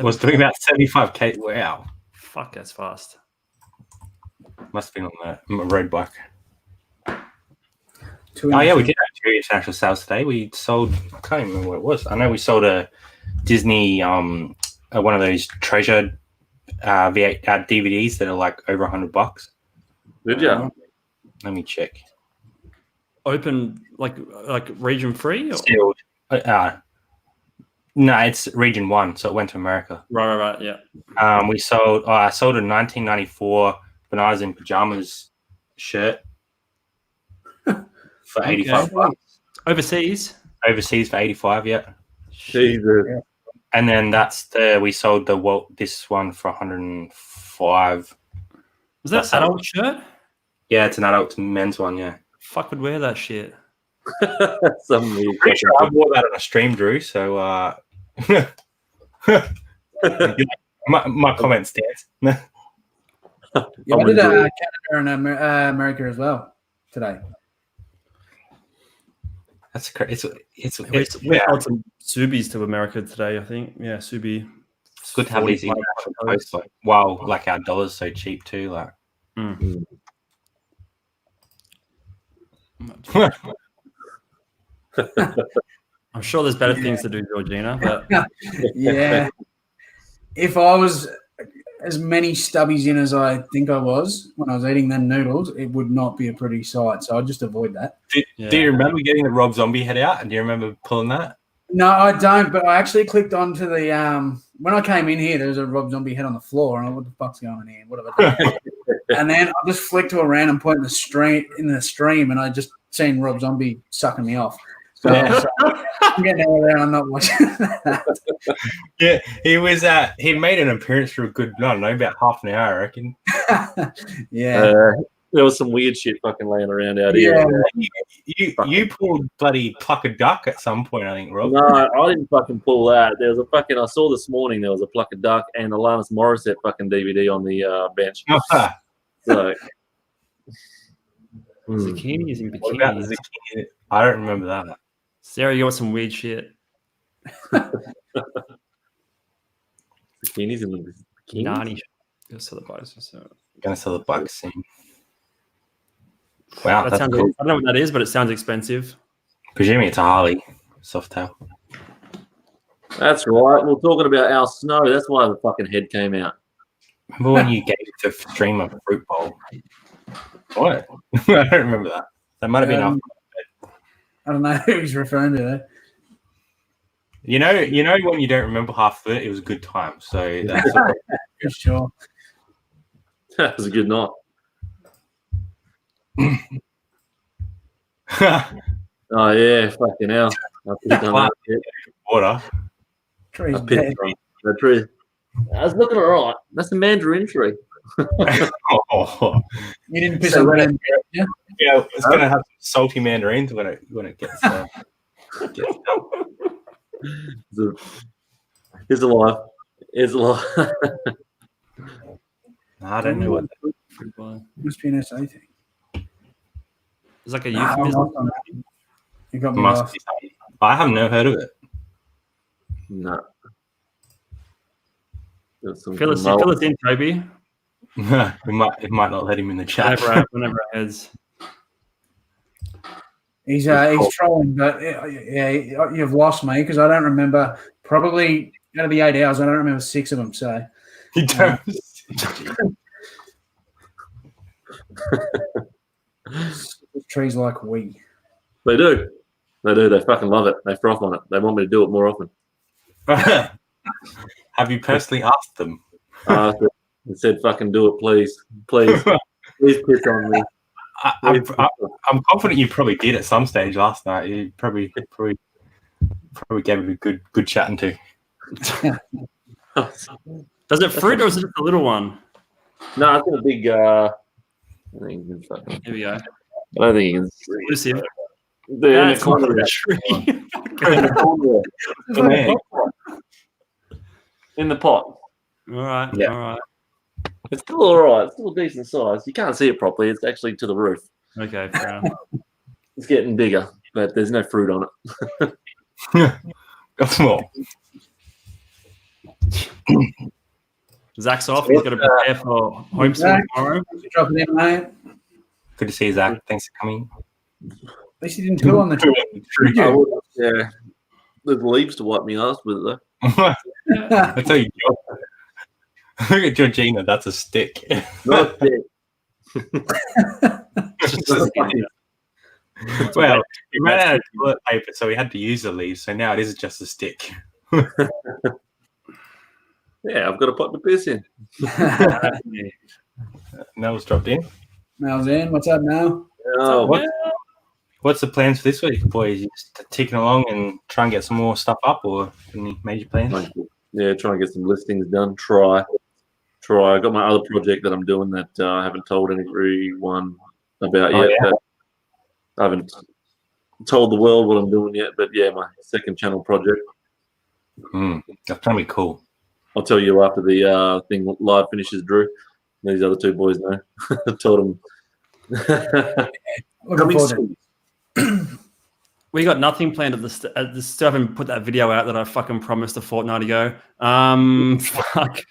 Speaker 2: Was doing about 75k. Wow.
Speaker 4: Fuck, that's fast.
Speaker 2: Must have been on the road bike. Oh yeah, we did have 2 international sales today. We sold, I can't even remember what it was. I know we sold a Disney, one of those treasure V8 DVDs that are like over $100.
Speaker 3: Did you?
Speaker 2: Let me check.
Speaker 4: Open like region free? Or?
Speaker 2: Sealed. No, it's region 1, so it went to America.
Speaker 4: Right. Yeah.
Speaker 2: I sold a 1994 Bananas in Pajamas shirt for $85.
Speaker 4: Overseas
Speaker 2: Overseas for 85. Yeah.
Speaker 3: Jesus.
Speaker 2: And then we sold this one for 105.
Speaker 4: Was that adult shirt?
Speaker 2: Yeah, it's an adult men's one. Yeah.
Speaker 4: Fuck would wear that shit.
Speaker 3: Some weird.
Speaker 2: Pretty sure I wore that on a stream, Drew. So my comment stands.
Speaker 1: Yeah, I did Canada and America as well today.
Speaker 2: That's crazy. We
Speaker 4: sold some Subies to America today, I think. Yeah, Subi.
Speaker 2: It's good to have these international posts. Wow, like our dollar's so cheap too. Like,
Speaker 4: I'm sure there's better things to do, Georgina. But
Speaker 1: yeah, if I was as many stubbies in as I think I was when I was eating them noodles, it would not be a pretty sight. So I'd just avoid that.
Speaker 2: Do you remember getting the Rob Zombie head out? And do you remember pulling that?
Speaker 1: No, I don't. But I actually clicked onto the when I came in here, there was a Rob Zombie head on the floor, and I what the fuck's going on here? What have I done? And then I just flicked to a random point in the stream, and I just seen Rob Zombie sucking me off. So, so I'm getting out of there. I'm not watching that.
Speaker 2: Yeah, he was. He made an appearance for a good, I don't know, about half an hour, I reckon.
Speaker 1: Yeah.
Speaker 3: There was some weird shit fucking laying around out here.
Speaker 2: You pulled bloody Pluck a Duck at some point, I think, Rob.
Speaker 3: No, I didn't fucking pull that. There was a fucking. I saw this morning there was a Pluck a Duck and Alanis Morissette fucking DVD on the bench. So.
Speaker 4: Zucchinis and
Speaker 2: What about the
Speaker 4: bikinis.
Speaker 2: zucchini? I don't remember that.
Speaker 4: Sarah, you got some weird shit.
Speaker 3: Bikinis and the bikinis.
Speaker 4: Nani. So the bikes. So.
Speaker 2: Gonna sell the bike soon. Wow,
Speaker 4: That
Speaker 2: that's
Speaker 4: sounds.
Speaker 2: cool.
Speaker 4: I don't know what that is, but it sounds expensive.
Speaker 2: Presuming it's a Harley Softail.
Speaker 3: That's right. We're talking about our snow. That's why the fucking head came out.
Speaker 2: Remember when you gave it to stream a fruit bowl? What? I don't remember that. That might have been after.
Speaker 1: I don't know who he's referring to there.
Speaker 2: You know when you don't remember half of it, it was a good time. So that's
Speaker 1: For sure.
Speaker 3: That was a good night. Oh yeah, fucking hell. I picked on that shit.
Speaker 2: water.
Speaker 1: Tree's
Speaker 3: I picked
Speaker 1: dead.
Speaker 3: on that tree. I was looking alright. That's a mandarin tree.
Speaker 2: Oh.
Speaker 1: You didn't piss
Speaker 2: So
Speaker 1: on
Speaker 2: when
Speaker 1: them. Yeah.
Speaker 2: Yeah, it's gonna have salty mandarins when it gets done.
Speaker 3: Here's alive. Here's alive.
Speaker 2: I don't know what.
Speaker 1: Must be an SA thing.
Speaker 4: It's like a
Speaker 1: Nah, I'm
Speaker 4: euphemism.
Speaker 1: lost on that. You got me
Speaker 2: Must
Speaker 1: off.
Speaker 2: be. I have never heard of it.
Speaker 3: No. There's some
Speaker 4: Fill us in, Toby.
Speaker 2: it might not let him in the chat.
Speaker 4: Whenever it heads.
Speaker 1: He's trolling, but yeah, you've lost me because I don't remember. Probably out of the 8 hours, I don't remember 6 of them. So
Speaker 2: You don't.
Speaker 1: trees like we.
Speaker 3: They do. They do. They fucking love it. They froth on it. They want me to do it more often.
Speaker 2: Have you personally asked them?
Speaker 3: They said, fucking do it, please. Please. Please piss on me.
Speaker 2: I'm confident you probably did at some stage last night. You probably gave it a good chatting to.
Speaker 4: Does it fruit or is it just a little one?
Speaker 3: No, it's got a big. I think you can fucking.
Speaker 4: Here we go.
Speaker 3: I don't think you can.
Speaker 4: What is it?
Speaker 3: They're in the
Speaker 4: That's
Speaker 3: corner
Speaker 4: not
Speaker 3: there.
Speaker 4: a tree.
Speaker 3: In the corner there. In the pot.
Speaker 4: All right.
Speaker 2: Yeah.
Speaker 4: All right.
Speaker 3: It's still all right. It's still a decent size. You can't see it properly. It's actually to the roof.
Speaker 4: Okay, fair enough.
Speaker 3: It's getting bigger, but there's no fruit on it.
Speaker 2: Got small.
Speaker 4: Zach's off. He's got to prepare for homeschool
Speaker 1: Zach.
Speaker 4: tomorrow.
Speaker 1: Drop it in, mate.
Speaker 2: Good to see you, Zach. Thanks for coming.
Speaker 1: least you didn't poo on the tree.
Speaker 3: I would, yeah. There's leaves to wipe me ass with it, though.
Speaker 2: I tell you, look at Georgina. That's a stick.
Speaker 3: Not it.
Speaker 2: Well, we ran out of toilet paper, so we had to use the leaves. So now it is just a stick.
Speaker 3: Yeah, I've got to put the piss in.
Speaker 2: Mel's dropped in.
Speaker 1: Mel's in. What's up, Mel?
Speaker 3: Oh,
Speaker 2: What's the plans for this week, boys? You just ticking along and try and get some more stuff up, or any major plans?
Speaker 3: yeah, try and get some listings done. Try. I got my other project that I'm doing that I haven't told everyone about yet.
Speaker 2: Yeah.
Speaker 3: I haven't told the world what I'm doing yet, but yeah, my second channel project.
Speaker 2: That's gonna be cool.
Speaker 3: I'll tell you after the thing live finishes, Drew. These other two boys know. I told them.
Speaker 1: Looking forward to it.
Speaker 4: We got nothing planned at the still haven't put that video out that I fucking promised a fortnight ago. Fuck.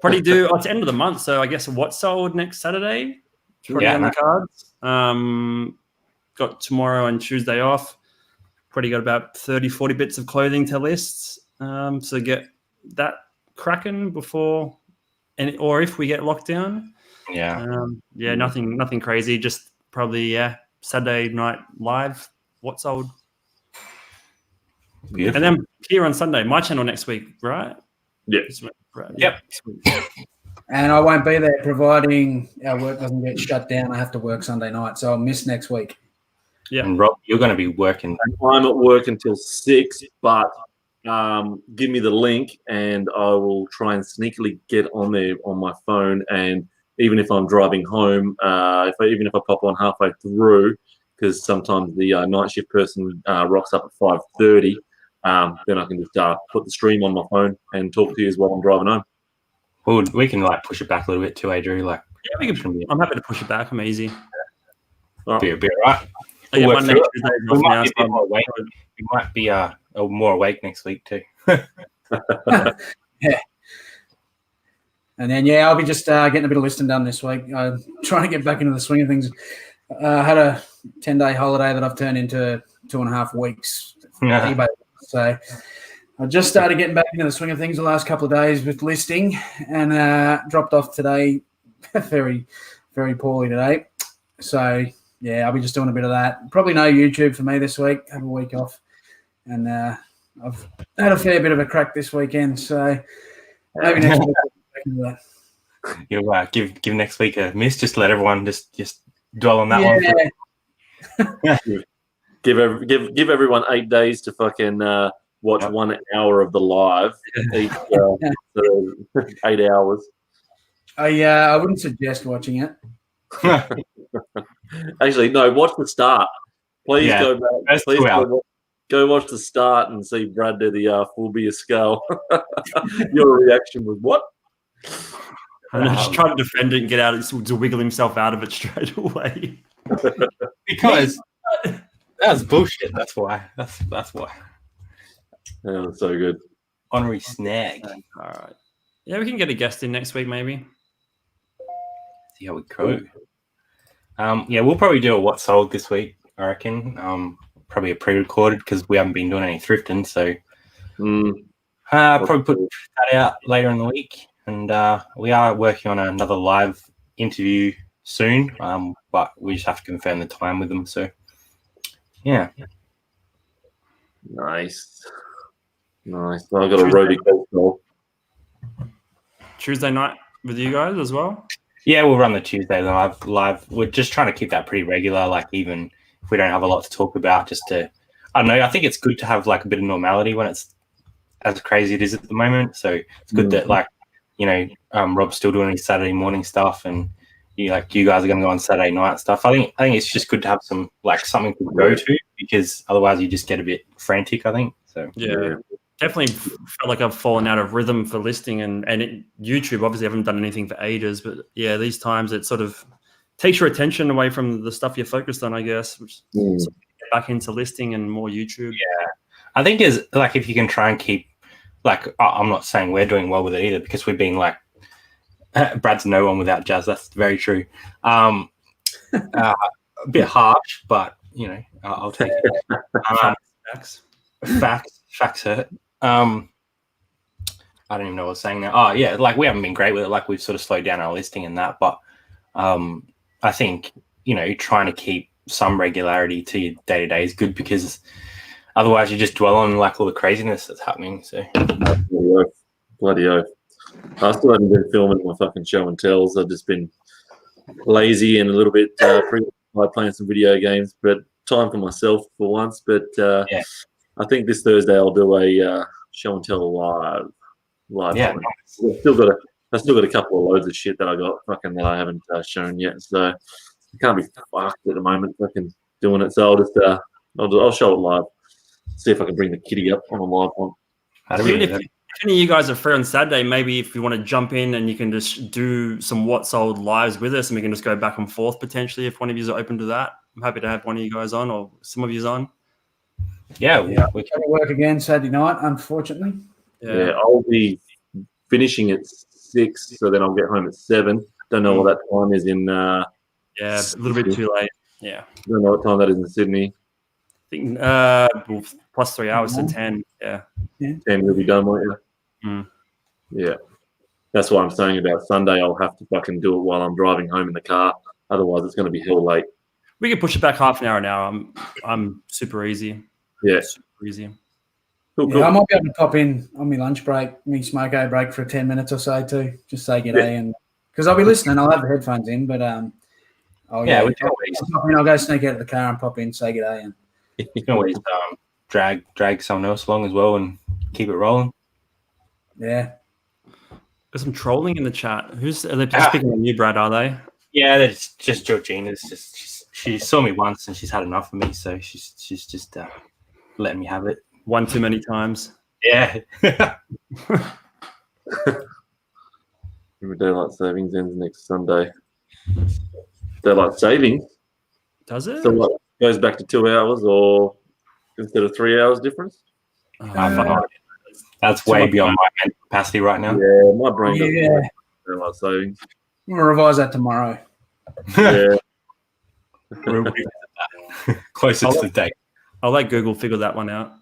Speaker 4: Probably do. It's the end of the month, so I guess what's sold next Saturday? Probably on the cards. Got tomorrow and Tuesday off. Probably got about 30, 40 bits of clothing to list. So get that cracking before, or if we get locked down.
Speaker 2: Yeah.
Speaker 4: Nothing crazy. Just probably Saturday night live. What's sold.
Speaker 2: Beautiful.
Speaker 4: And then here on Sunday, my channel next week, right?
Speaker 3: Yeah.
Speaker 4: Right.
Speaker 2: Yep.
Speaker 1: And I won't be there providing our work doesn't get shut down. I have to work Sunday night, so I'll miss next week.
Speaker 4: Yeah.
Speaker 2: And Rob, you're going to be working.
Speaker 3: I'm at work until 6, but give me the link and I will try and sneakily get on there on my phone. And even if I'm driving home, even if I pop on halfway through, because sometimes the night shift person rocks up at 5:30, then I can just put the stream on my phone and talk to you while I'm driving home.
Speaker 2: Well, we can push it back a little bit too, Drew.
Speaker 4: I'm happy to push it back. I'm easy.
Speaker 2: Be all right.
Speaker 4: We might
Speaker 2: be more awake next week too.
Speaker 1: Yeah. And then, I'll be just getting a bit of listing done this week. I'm trying to get back into the swing of things. I had a 10-day holiday that I've turned into 2.5 weeks. eBay. So I just started getting back into the swing of things the last couple of days with listing and dropped off today very, very poorly today. So, I'll be just doing a bit of that. Probably no YouTube for me this week. Have a week off. And I've had a fair bit of a crack this weekend. So maybe next week I'll get back into that.
Speaker 2: You'll give next week a miss. Just let everyone just dwell on that one.
Speaker 3: Give everyone 8 days to fucking watch 1 hour of the live. Each, 8 hours.
Speaker 1: I wouldn't suggest watching it.
Speaker 3: Actually, no. Watch the start. Please go back. Please go watch the start and see Brad do the full beer skull. Your reaction was what?
Speaker 4: I'm just trying to defend it and get out to wiggle himself out of it straight away.
Speaker 2: Because that was bullshit. That's why. That's why.
Speaker 3: Yeah, that's so good.
Speaker 2: Honorary snag.
Speaker 4: All right. Yeah, we can get a guest in next week, maybe.
Speaker 2: See how we grow. We'll probably do a what sold this week, I reckon. Probably a pre-recorded because we haven't been doing any thrifting. So probably put that out later in the week. And we are working on another live interview soon, but we just have to confirm the time with them. So, yeah.
Speaker 3: Nice. Well, I've got a roadie call.
Speaker 4: Tuesday night with you guys as well?
Speaker 2: Yeah, we'll run the Tuesday live. We're just trying to keep that pretty regular, even if we don't have a lot to talk about, just to, I don't know, I think it's good to have a bit of normality when it's as crazy as it is at the moment. So it's good that Rob's still doing his Saturday morning stuff, and you guys are going to go on Saturday night stuff. I think it's just good to have some something to go to, because otherwise you just get a bit frantic, I think. So
Speaker 4: definitely felt like I've fallen out of rhythm for listing, and YouTube obviously I haven't done anything for ages, but these times it sort of takes your attention away from the stuff you're focused on, I guess, which sort of get back into listing and more YouTube.
Speaker 2: Yeah, I think is if you can try and keep I'm not saying we're doing well with it either, because we've been Brad's no one without Jazz. That's very true. A bit harsh, but I'll take it. Facts hurt. I don't even know what I was saying now. Oh yeah, like we haven't been great with it. Like we've sort of slowed down our listing and that, but I think trying to keep some regularity to your day to day is good, because otherwise you just dwell on like all the craziness that's happening. So
Speaker 3: bloody oath. I still haven't been filming my fucking show and tells. I've just been lazy and a little bit by playing some video games, but time for myself for once. But I think this Thursday I'll do a show and tell live.
Speaker 2: Yeah,
Speaker 3: I've still got a couple of loads of shit that I got fucking that I haven't shown yet. So I can't be fucked at the moment fucking doing it. So I'll just I'll show it live. See if I can bring the kitty up on a live one.
Speaker 4: If any of you guys are free on Saturday, maybe if you want to jump in and you can just do some what sold lives with us, and we can just go back and forth potentially if one of you are open to that. I'm happy to have one of you guys on, or some of you on.
Speaker 1: Yeah, we can work again Saturday night, unfortunately.
Speaker 3: Yeah, I'll be finishing at 6, so then I'll get home at 7. Don't know what that time is in.
Speaker 4: A little bit too late. Yeah,
Speaker 3: don't know what time that is in Sydney.
Speaker 4: I think plus 3 hours to 10. Yeah,
Speaker 3: 10 will be done, won't you? Yeah, that's what I'm saying about Sunday. I'll have to fucking do it while I'm driving home in the car. Otherwise, it's going to be hell late.
Speaker 4: We can push it back half an hour now. I'm super easy.
Speaker 3: Yeah,
Speaker 4: super easy.
Speaker 3: Cool.
Speaker 1: I might be able to pop in on my lunch break, me smoko break for 10 minutes or so too. Just say g'day, and because I'll be listening, I'll have the headphones in, but I'll go sneak out of the car and pop in, say g'day, and
Speaker 2: you can always drag someone else along as well and keep it rolling.
Speaker 1: Yeah.
Speaker 4: There's some trolling in the chat. Are they just picking on you, Brad? Are they?
Speaker 2: Yeah, it's just Georgina's. She saw me once and she's had enough of me, so she's just letting me have it.
Speaker 4: One too many times.
Speaker 2: Yeah.
Speaker 3: Daylight savings ends next Sunday. Daylight savings?
Speaker 4: Does it?
Speaker 3: So what, goes back to 2 hours or instead of 3 hours difference?
Speaker 2: That's way beyond my mental capacity right now.
Speaker 3: Yeah, my brain doesn't daylight savings.
Speaker 1: I'm going to revise that tomorrow.
Speaker 3: Yeah.
Speaker 2: Closer to the date.
Speaker 4: I'll let Google figure that one out.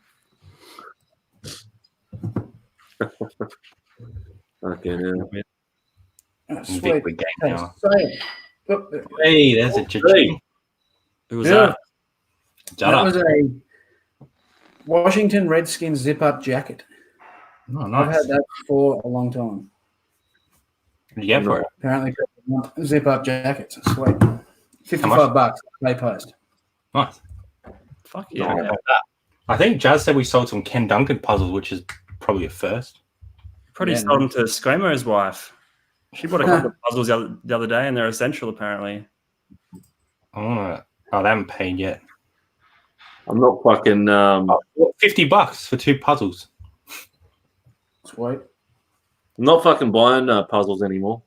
Speaker 3: Okay, now.
Speaker 1: Sweet.
Speaker 2: Hey, there's a cha-ching.
Speaker 4: Who was that?
Speaker 1: That was a Washington Redskins zip-up jacket.
Speaker 2: Oh, nice.
Speaker 1: I've had that for a long time.
Speaker 2: What did you get for it?
Speaker 1: Apparently, zip-up jackets. Sweet. $55. Pay post.
Speaker 2: Nice.
Speaker 4: Fuck yeah.
Speaker 2: I think Jazz said we sold some Ken Duncan puzzles, which is probably a first.
Speaker 4: Probably sold them to Screamo's wife. She bought a couple of puzzles the other day, and they're essential apparently.
Speaker 2: Oh, they haven't paid yet.
Speaker 3: I'm not fucking.
Speaker 2: $50 for 2 puzzles.
Speaker 1: Sweet.
Speaker 3: I'm not fucking buying puzzles anymore.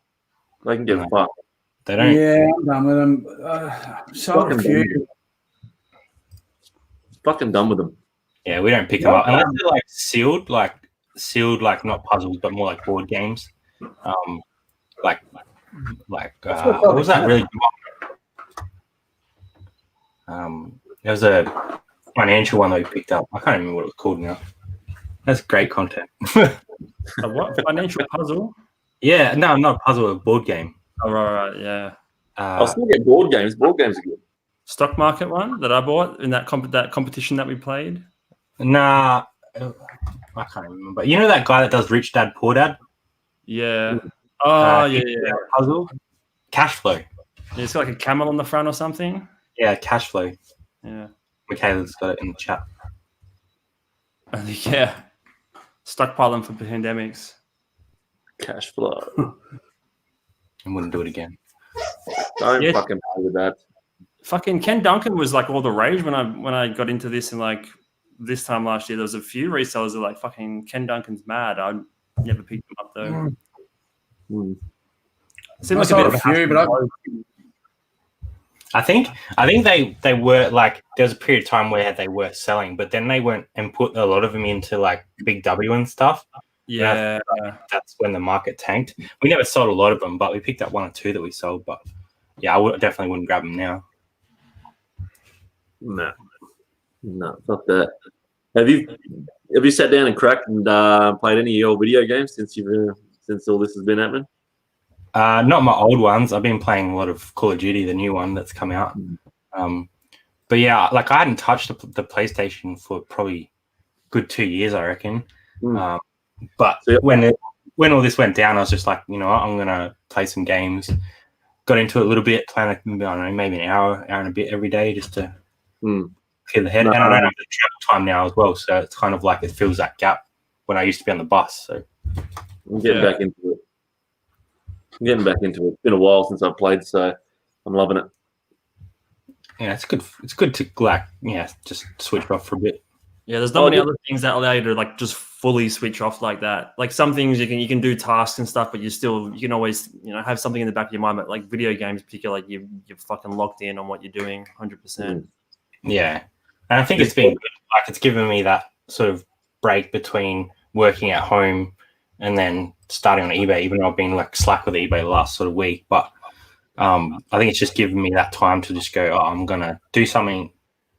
Speaker 3: They can get fucked.
Speaker 2: They don't.
Speaker 1: Yeah, I'm done with them. Sold a few.
Speaker 3: Fucking done with them.
Speaker 2: Yeah, we don't pick them up unless they're like sealed, like not puzzles, but more like board games. What was that really? There was a financial one that we picked up. I can't remember what it was called now. That's great content.
Speaker 4: A what? Financial puzzle?
Speaker 2: Yeah, no, not a puzzle, a board game.
Speaker 4: Oh, right, yeah.
Speaker 3: I'll still get board games. Board games are good.
Speaker 4: Stock market one that I bought in that competition that we played?
Speaker 2: Nah, I can't remember. You know that guy that does Rich Dad Poor Dad?
Speaker 4: Yeah. Oh, yeah.
Speaker 2: Puzzle? Cash flow.
Speaker 4: Yeah, it's got like a camel on the front or something.
Speaker 2: Yeah, cash flow.
Speaker 4: Yeah.
Speaker 2: Michaela's got it in the chat.
Speaker 4: Yeah. Stockpiling for pandemics.
Speaker 3: Cash flow.
Speaker 2: I wouldn't do it again.
Speaker 3: Don't fucking play with that.
Speaker 4: Fucking Ken Duncan was like all the rage when I got into this, and like this time last year there was a few resellers that were like, fucking Ken Duncan's mad. I never picked him up though.
Speaker 1: Seems like a bit of a few, but
Speaker 2: I think they were like, there was a period of time where they were selling, but then they went and put a lot of them into like Big W and stuff.
Speaker 4: Yeah,
Speaker 2: that's when the market tanked. We never sold a lot of them, but we picked up 1 or 2 that we sold. But yeah, I definitely wouldn't grab them now.
Speaker 3: No, fuck that. Have you sat down and cracked and played any of your video games since all this has been happening?
Speaker 2: Not my old ones. I've been playing a lot of Call of Duty, the new one that's come out. But yeah, like I hadn't touched the PlayStation for probably good 2 years, I reckon. But when all this went down, I was just like, you know what, I'm gonna play some games. Got into it a little bit, playing like, I don't know, maybe an hour and a bit every day just to clear the head. And I don't have the travel time now as well, so it's kind of like it fills that gap when I used to be on the bus. So
Speaker 3: I'm getting back into it. It's been a while since I've played, so I'm loving it.
Speaker 2: Yeah, it's good. It's good to like, just switch off for a bit.
Speaker 4: Yeah, there's not many other things that allow you to like just fully switch off like that. Like some things you can do tasks and stuff, but you can always have something in the back of your mind. But like video games, particularly, like you're fucking locked in on what you're doing, 100%.
Speaker 2: Yeah, and I think it's been good. Like it's given me that sort of break between working at home and then starting on eBay. Even though I've been like slack with eBay the last sort of week, but I think it's just given me that time to just go, I'm gonna do something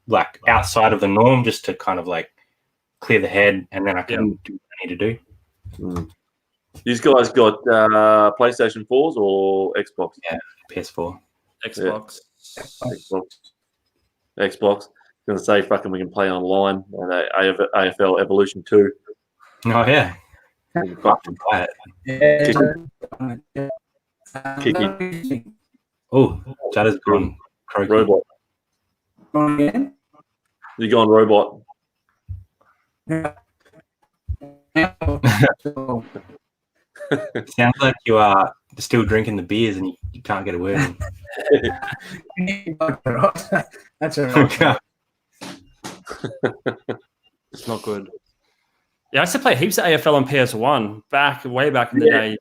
Speaker 2: like outside of the norm, just to kind of like clear the head, and then I can do what I need to do.
Speaker 3: These guys got PlayStation 4s or Xbox?
Speaker 2: Yeah, PS4.
Speaker 4: Xbox.
Speaker 3: Xbox. Going to say, fucking, we can play online. AFL Evolution 2.
Speaker 2: Oh yeah. Fucking play
Speaker 3: it. Kiki.
Speaker 2: Oh, that has gone croaky.
Speaker 3: Robot.
Speaker 1: Again?
Speaker 3: You're going robot.
Speaker 2: Sounds like you are still drinking the beers and you can't get a word in.
Speaker 1: That's all right.
Speaker 4: It's not good. Yeah, I used to play heaps of AFL on PS1 way back in the day.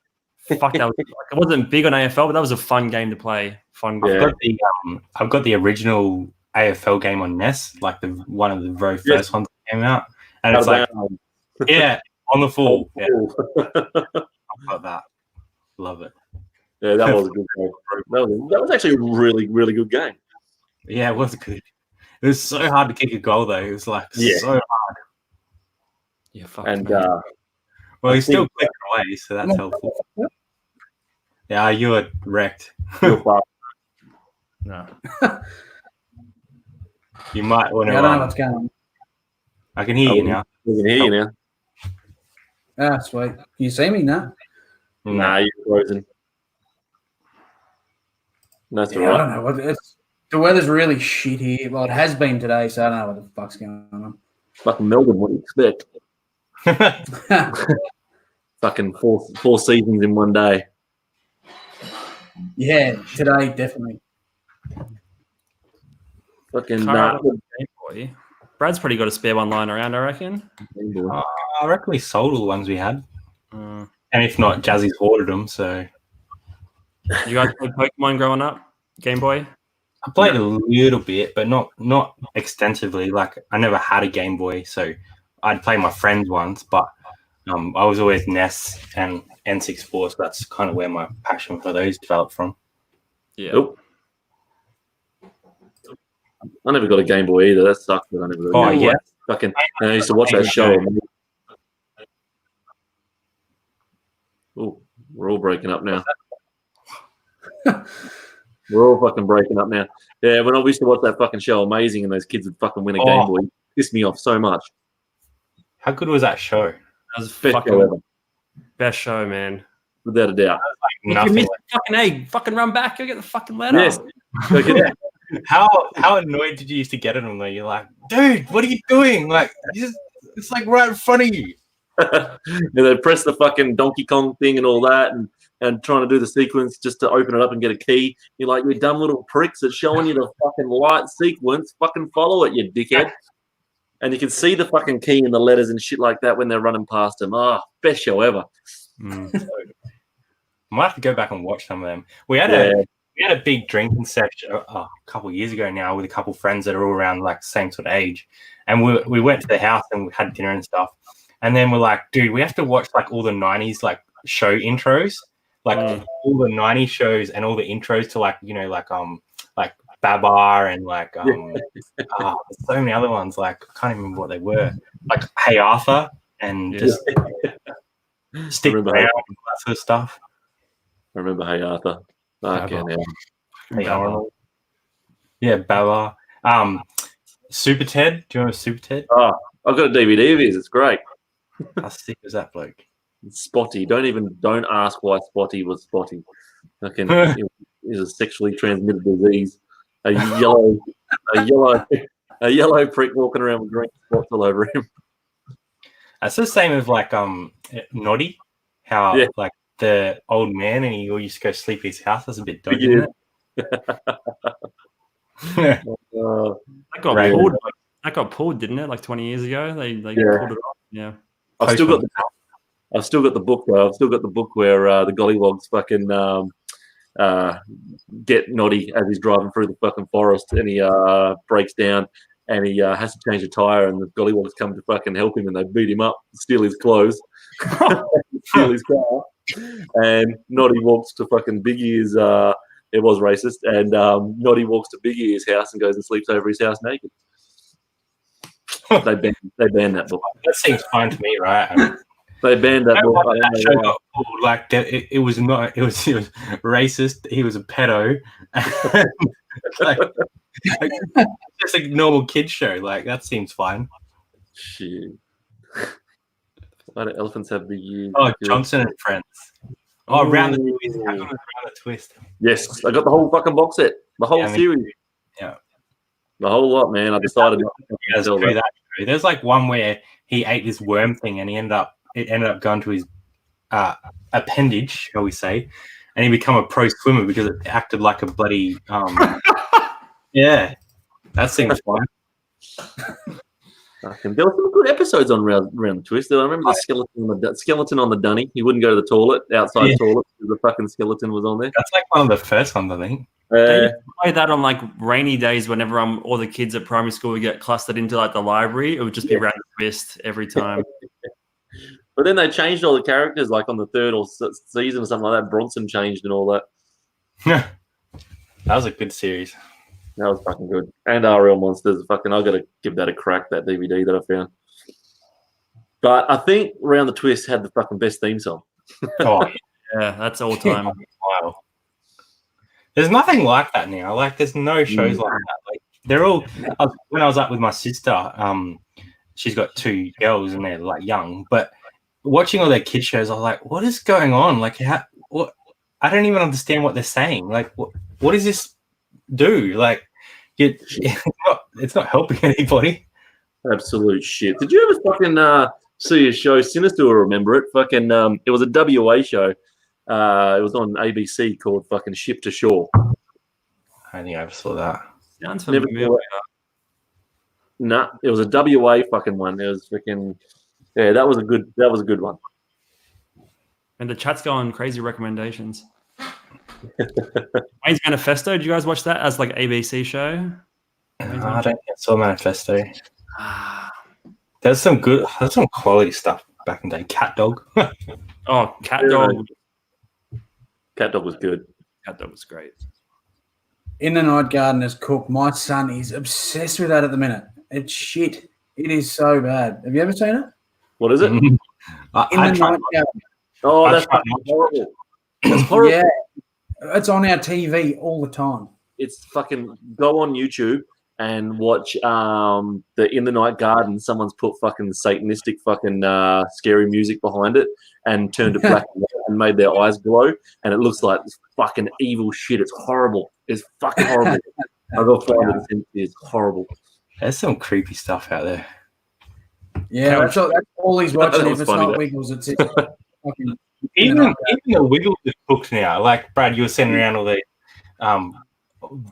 Speaker 4: Fuck, that was I wasn't big on AFL, but that was a fun game to play. Fun game.
Speaker 2: I've got the original AFL game on NES, like one of the very first ones that came out, and it's like, on the full. Yeah. I've got that. Love it.
Speaker 3: Yeah, that was a good game. That was actually a really, really good game.
Speaker 2: Yeah, it was good. It was so hard to kick a goal, though. It was like so hard.
Speaker 4: Yeah, fuck.
Speaker 2: And well, he's still clicking away, so that's helpful. Yeah, you were wrecked.
Speaker 3: You're fast.
Speaker 4: No.
Speaker 2: You might want to.
Speaker 1: I don't know what's going on.
Speaker 2: I can hear you now.
Speaker 3: We can hear you now.
Speaker 1: Ah, sweet. Can you see me now?
Speaker 3: Nah, you're frozen. That's all right.
Speaker 1: I don't know. The weather's really shit here. Well, it has been today, so I don't know what the fuck's going on.
Speaker 3: Fucking Melbourne, what do you expect? Fucking four seasons in one day.
Speaker 1: Yeah, today definitely.
Speaker 3: Fucking
Speaker 4: Game Boy. Brad's probably got a spare one lying around, I reckon.
Speaker 2: I reckon we sold all the ones we had. And if not, Jazzy's ordered them, so.
Speaker 4: You guys played Pokemon growing up? Game Boy?
Speaker 2: I played a little bit, but not extensively. Like, I never had a Game Boy, so I'd play my friends' ones, but I was always NES and N64, so that's kind of where my passion for those developed from.
Speaker 4: Yeah.
Speaker 3: Nope. I never got a Game Boy either. That sucks, but I never got a Game Boy. Fucking, I used to watch that show. Oh, we're all breaking up now. We're all fucking breaking up now. Yeah, when I used to watch that fucking show, Amazing, and those kids would fucking win a Game Boy, it pissed me off so much.
Speaker 2: How good was that show?
Speaker 4: That was fucking best show, man.
Speaker 3: Without a doubt.
Speaker 4: If you missed the fucking egg, fucking run back, go get the fucking letter.
Speaker 3: Yes.
Speaker 2: How annoyed did you used to get at them though? You're like, dude, what are you doing? Like, it's like right in front of you.
Speaker 3: And they press the fucking Donkey Kong thing and all that, and trying to do the sequence just to open it up and get a key. You're like, you dumb little pricks. It's showing you the fucking light sequence. Fucking follow it, you dickhead. And you can see the fucking key in the letters and shit like that when they're running past them. Oh, best show ever.
Speaker 2: I might have to go back and watch some of them. We had a big drinking session a couple of years ago now with a couple of friends that are all around like the same sort of age. And we went to the house and we had dinner and stuff. And then we're like, dude, we have to watch like all the 90s like show intros. Like all the 90s shows and all the intros to like, you know, like Babar and like so many other ones. Like I can't even remember what they were. Like Hey Arthur and just Stick Around, that sort of stuff.
Speaker 3: I remember Hey Arthur. Hey Arnold.
Speaker 2: Yeah, Babar. Super Ted. Do you remember Super Ted?
Speaker 3: Oh, I've got a DVD of his. It's great.
Speaker 2: How sick is that bloke?
Speaker 3: Spotty. Don't ask why Spotty was Spotty. It was a sexually transmitted disease. A yellow prick walking around with green spots all over him.
Speaker 2: That's the same as like Noddy. How like the old man and he used to go sleep at his house. That's a bit dodgy, isn't it?
Speaker 4: That got pulled, didn't it? Like 20 years ago, they pulled it off. Yeah,
Speaker 3: I've still got the book though. I've still got the book where the gollywogs fucking get Noddy as he's driving through the fucking forest, and he breaks down, and he has to change a tire, and the gollywogs come to fucking help him, and they beat him up, steal his clothes, steal his car, and Noddy walks to fucking Big Ear's. It was racist, and Noddy walks to Big Ear's house and goes and sleeps over his house naked. They banned that book.
Speaker 2: That seems fine to me, right?
Speaker 3: They banned that book.
Speaker 2: That show got pulled. Like it was not. It was racist. He was a pedo. Like, just a normal kid show. Like that seems fine.
Speaker 3: Shit. Why do elephants have big ears?
Speaker 2: Oh, Johnson and Friends. Oh, Round the Twist. Round the Twist.
Speaker 3: Yes, I got the whole fucking box set. The whole series.
Speaker 2: Yeah.
Speaker 3: The whole lot, man. I decided not to tell that.
Speaker 2: There's like one where he ate this worm thing and it ended up going to his appendage, shall we say, and he became a pro swimmer because it acted like a bloody yeah. That seems fine.
Speaker 3: There were some good episodes on Round the Twist. I remember the skeleton on the dunny. He wouldn't go to the toilet, outside toilet, because the fucking skeleton was on there.
Speaker 2: That's like one of the first ones, I think.
Speaker 4: They play that on like rainy days whenever all the kids at primary school would get clustered into like the library. It would just be Round the Twist every time.
Speaker 3: But then they changed all the characters, like on the third season or something like that. Bronson changed and all that.
Speaker 2: That was a good series.
Speaker 3: That was fucking good. And Real Monsters. Fucking, I got to give that a crack, that DVD that I found. But I think Round the Twist had the fucking best theme song.
Speaker 4: Oh, yeah, that's all time.
Speaker 2: Wow. There's nothing like that now. Like, there's no shows like that. Like, they're all. When I was up with my sister, she's got two girls and they're like young, but watching all their kids shows, I was like, what is going on? Like, what? I don't even understand what they're saying. Like, what does this do? Like, it's not helping anybody.
Speaker 3: Absolute shit. Did you ever fucking see a show, Sinister, or remember it? Fucking, it was a WA show. It was on ABC called fucking Ship to Shore.
Speaker 2: I don't think I ever saw that.
Speaker 4: Sounds familiar.
Speaker 3: Nah, it was a WA fucking one. It was freaking, yeah, that was a good one.
Speaker 4: And the chat's going crazy recommendations. Wayne's Manifesto. Did you guys watch that as like ABC show?
Speaker 2: I don't think I saw Manifesto. There's some quality stuff back in the day. Cat Dog.
Speaker 4: Oh, Cat Dog.
Speaker 3: Cat Dog was good.
Speaker 4: Cat Dog was great.
Speaker 1: In the Night Gardener's Cook. My son is obsessed with that at the minute. It's shit. It is so bad. Have you ever seen it?
Speaker 3: What is it?
Speaker 1: In the Night Gardener.
Speaker 3: Oh, that's horrible. It's horrible.
Speaker 1: Yeah. It's on our TV all the time.
Speaker 3: It's fucking, go on YouTube and watch the In the Night Garden. Someone's put fucking satanistic fucking scary music behind it and turned it black and made their eyes glow, and it looks like this fucking evil shit. It's horrible. It's fucking horrible. I got find it. It's horrible.
Speaker 2: There's some creepy stuff out there.
Speaker 1: Yeah, that's all he's watching. If it's not Wiggles, it's fucking.
Speaker 2: Even the Wiggles is cooked now. Like, Brad, you were sending around all the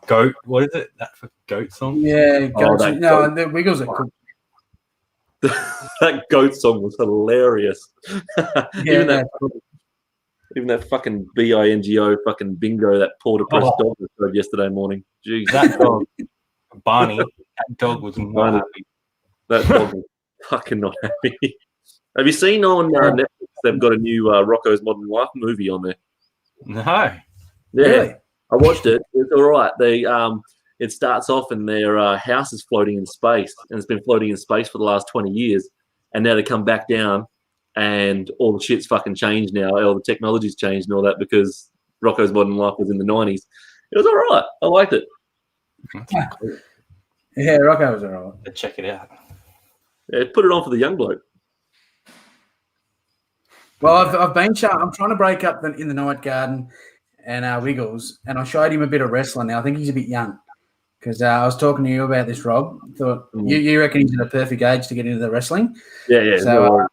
Speaker 2: goat. What is it? That goat song?
Speaker 1: Yeah, goat song. No, the Wiggles are cooked.
Speaker 3: That goat song was hilarious.
Speaker 1: Yeah,
Speaker 3: even that fucking BINGO fucking bingo that poor depressed dog was heard yesterday morning. Jeez.
Speaker 2: That dog, Barney, that dog was not happy.
Speaker 3: That dog was fucking not happy. Have you seen on Netflix they've got a new Rocco's Modern Life movie on there?
Speaker 2: No.
Speaker 3: Yeah.
Speaker 1: Really?
Speaker 3: I watched it. It's all right. They it starts off and their house is floating in space, and it's been floating in space for the last 20 years, and now they come back down, and all the shit's fucking changed now. All the technology's changed and all that because Rocco's Modern Life was in the 90s. It was all right. I liked it.
Speaker 1: Yeah, Rocco was all right.
Speaker 2: Check it out.
Speaker 3: Yeah, put it on for the young bloke.
Speaker 1: Well, I've been I'm trying to break up in the night garden and Wiggles, and I showed him a bit of wrestling. Now I think he's a bit young because I was talking to you about this, Rob. Thought you reckon he's at a perfect age to get into the wrestling?
Speaker 3: Yeah.
Speaker 1: So,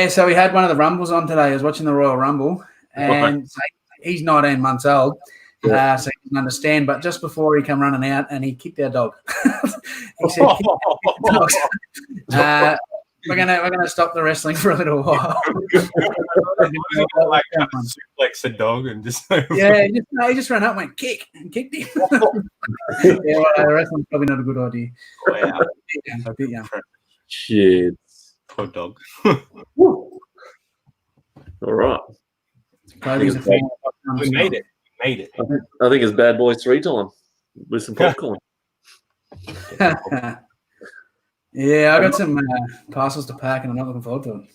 Speaker 1: so we had one of the Rumbles on today. I was watching the Royal Rumble, and so he's 19 months old, so he doesn't understand. But just before he come running out, and he kicked our dog. He said, "Kick dogs." We're gonna stop the wrestling for a little while.
Speaker 2: Like suplex a dog and just
Speaker 1: he just ran up and went kick and kicked him. Wrestling's probably not a good idea.
Speaker 2: Wow.
Speaker 1: A bit young.
Speaker 3: Shit.
Speaker 2: Poor dog.
Speaker 3: All right.
Speaker 2: We made it.
Speaker 3: I think it's Bad Boys 3 time with some popcorn.
Speaker 1: Yeah, I got some parcels to pack, and I'm not looking forward to it.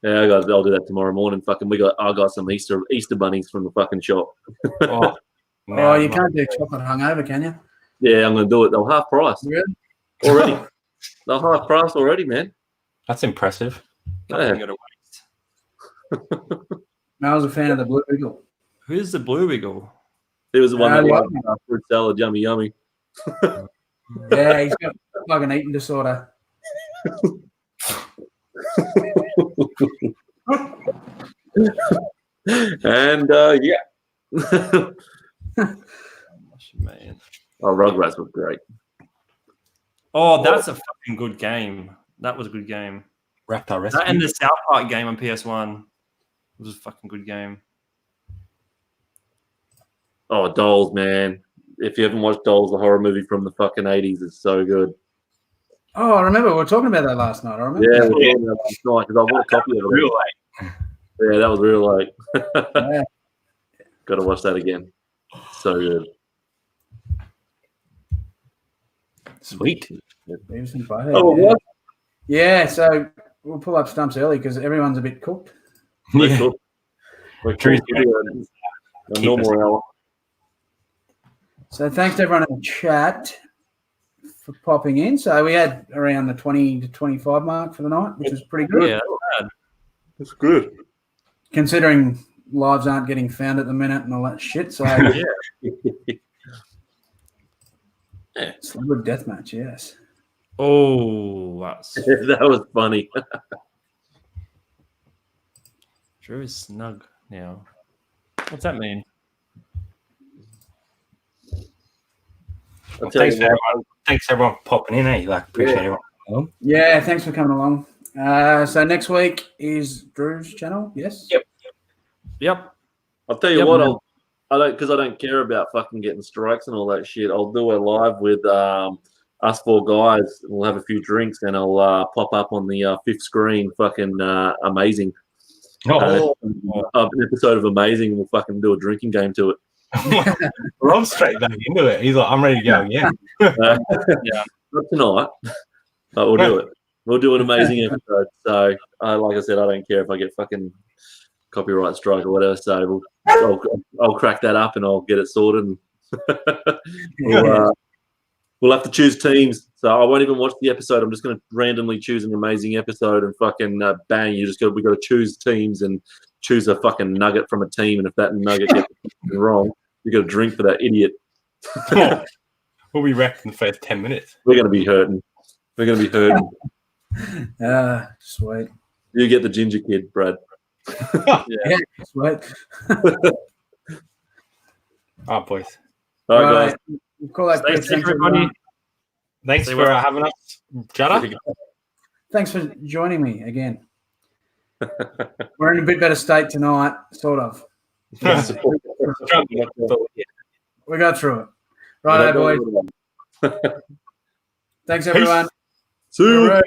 Speaker 3: Yeah, I'll do that tomorrow morning. I got some Easter bunnies from the fucking shop.
Speaker 1: You can't do chocolate hungover, can you?
Speaker 3: Yeah, I'm gonna do it. They're half price.
Speaker 1: Really?
Speaker 3: Already. They're half price already, man.
Speaker 2: That's impressive.
Speaker 3: Yeah.
Speaker 1: I was a fan of the Blue Eagle.
Speaker 4: Who's the Blue Eagle?
Speaker 3: It was the one that loved fruit salad, yummy.
Speaker 1: Yeah, he's got like an eating disorder.
Speaker 3: And
Speaker 4: Man.
Speaker 3: Oh, Rugrats was great.
Speaker 4: Oh, that's a fucking good game. That was a good game.
Speaker 2: Raptor Rescue.
Speaker 4: That and the South Park game on PS1 was a fucking good game.
Speaker 3: Oh, Dolls, man. If you haven't watched Dolls, the horror movie from the fucking 80s, is so good.
Speaker 1: Oh, I remember. We were talking about that last night. I remember.
Speaker 3: Yeah, we were last night because I want a copy of it.
Speaker 2: Real late.
Speaker 3: Yeah, that was real late.
Speaker 1: Yeah.
Speaker 3: Got to watch that again. So good.
Speaker 2: Sweet.
Speaker 3: Oh, what?
Speaker 1: Yeah, so we'll pull up stumps early because everyone's a bit cooked.
Speaker 2: Yeah.
Speaker 3: We're cruising a normal hour.
Speaker 1: So thanks to everyone in the chat for popping in. So we had around the 20 to 25 mark for the night, which was pretty good.
Speaker 4: Yeah, that's
Speaker 3: That's good.
Speaker 1: Considering lives aren't getting found at the minute and all that shit. So it's a good death match, yes.
Speaker 4: Oh, that's
Speaker 3: That was funny.
Speaker 4: Drew is snug now. What's that mean?
Speaker 2: Well, thanks everyone for popping in. Appreciate everyone.
Speaker 1: Yeah, thanks for coming along. So next week is Drew's channel, yes?
Speaker 4: Yep.
Speaker 3: I'll tell you what, I don't care about fucking getting strikes and all that shit. I'll do a live with us four guys. We'll have a few drinks and I'll pop up on the fifth screen. Fucking amazing. An episode of Amazing. And we'll fucking do a drinking game to it.
Speaker 2: Rob's straight back into it. He's like, I'm ready to go again.
Speaker 3: Yeah, not tonight, but we'll do it. We'll do an amazing episode. So, like I said, I don't care if I get fucking copyright strike or whatever. So I'll crack that up and I'll get it sorted. And we'll have to choose teams. So I won't even watch the episode. I'm just going to randomly choose an amazing episode and fucking bang. We got to choose teams and choose a fucking nugget from a team. And if that nugget gets wrong, you got to drink for that idiot.
Speaker 2: We'll be wrecked in the first 10 minutes.
Speaker 3: We're going to be hurting.
Speaker 1: Sweet.
Speaker 3: You get the ginger kid, Brad.
Speaker 1: Yeah, sweet.
Speaker 2: All right, boys.
Speaker 3: All right, guys.
Speaker 1: We'll call that
Speaker 4: Thanks, everybody.
Speaker 2: Thanks for having us, Jada.
Speaker 1: Thanks for joining me again. We're in a bit better state tonight, sort of. We got through it. Right, boys. Thanks, everyone.
Speaker 3: See you.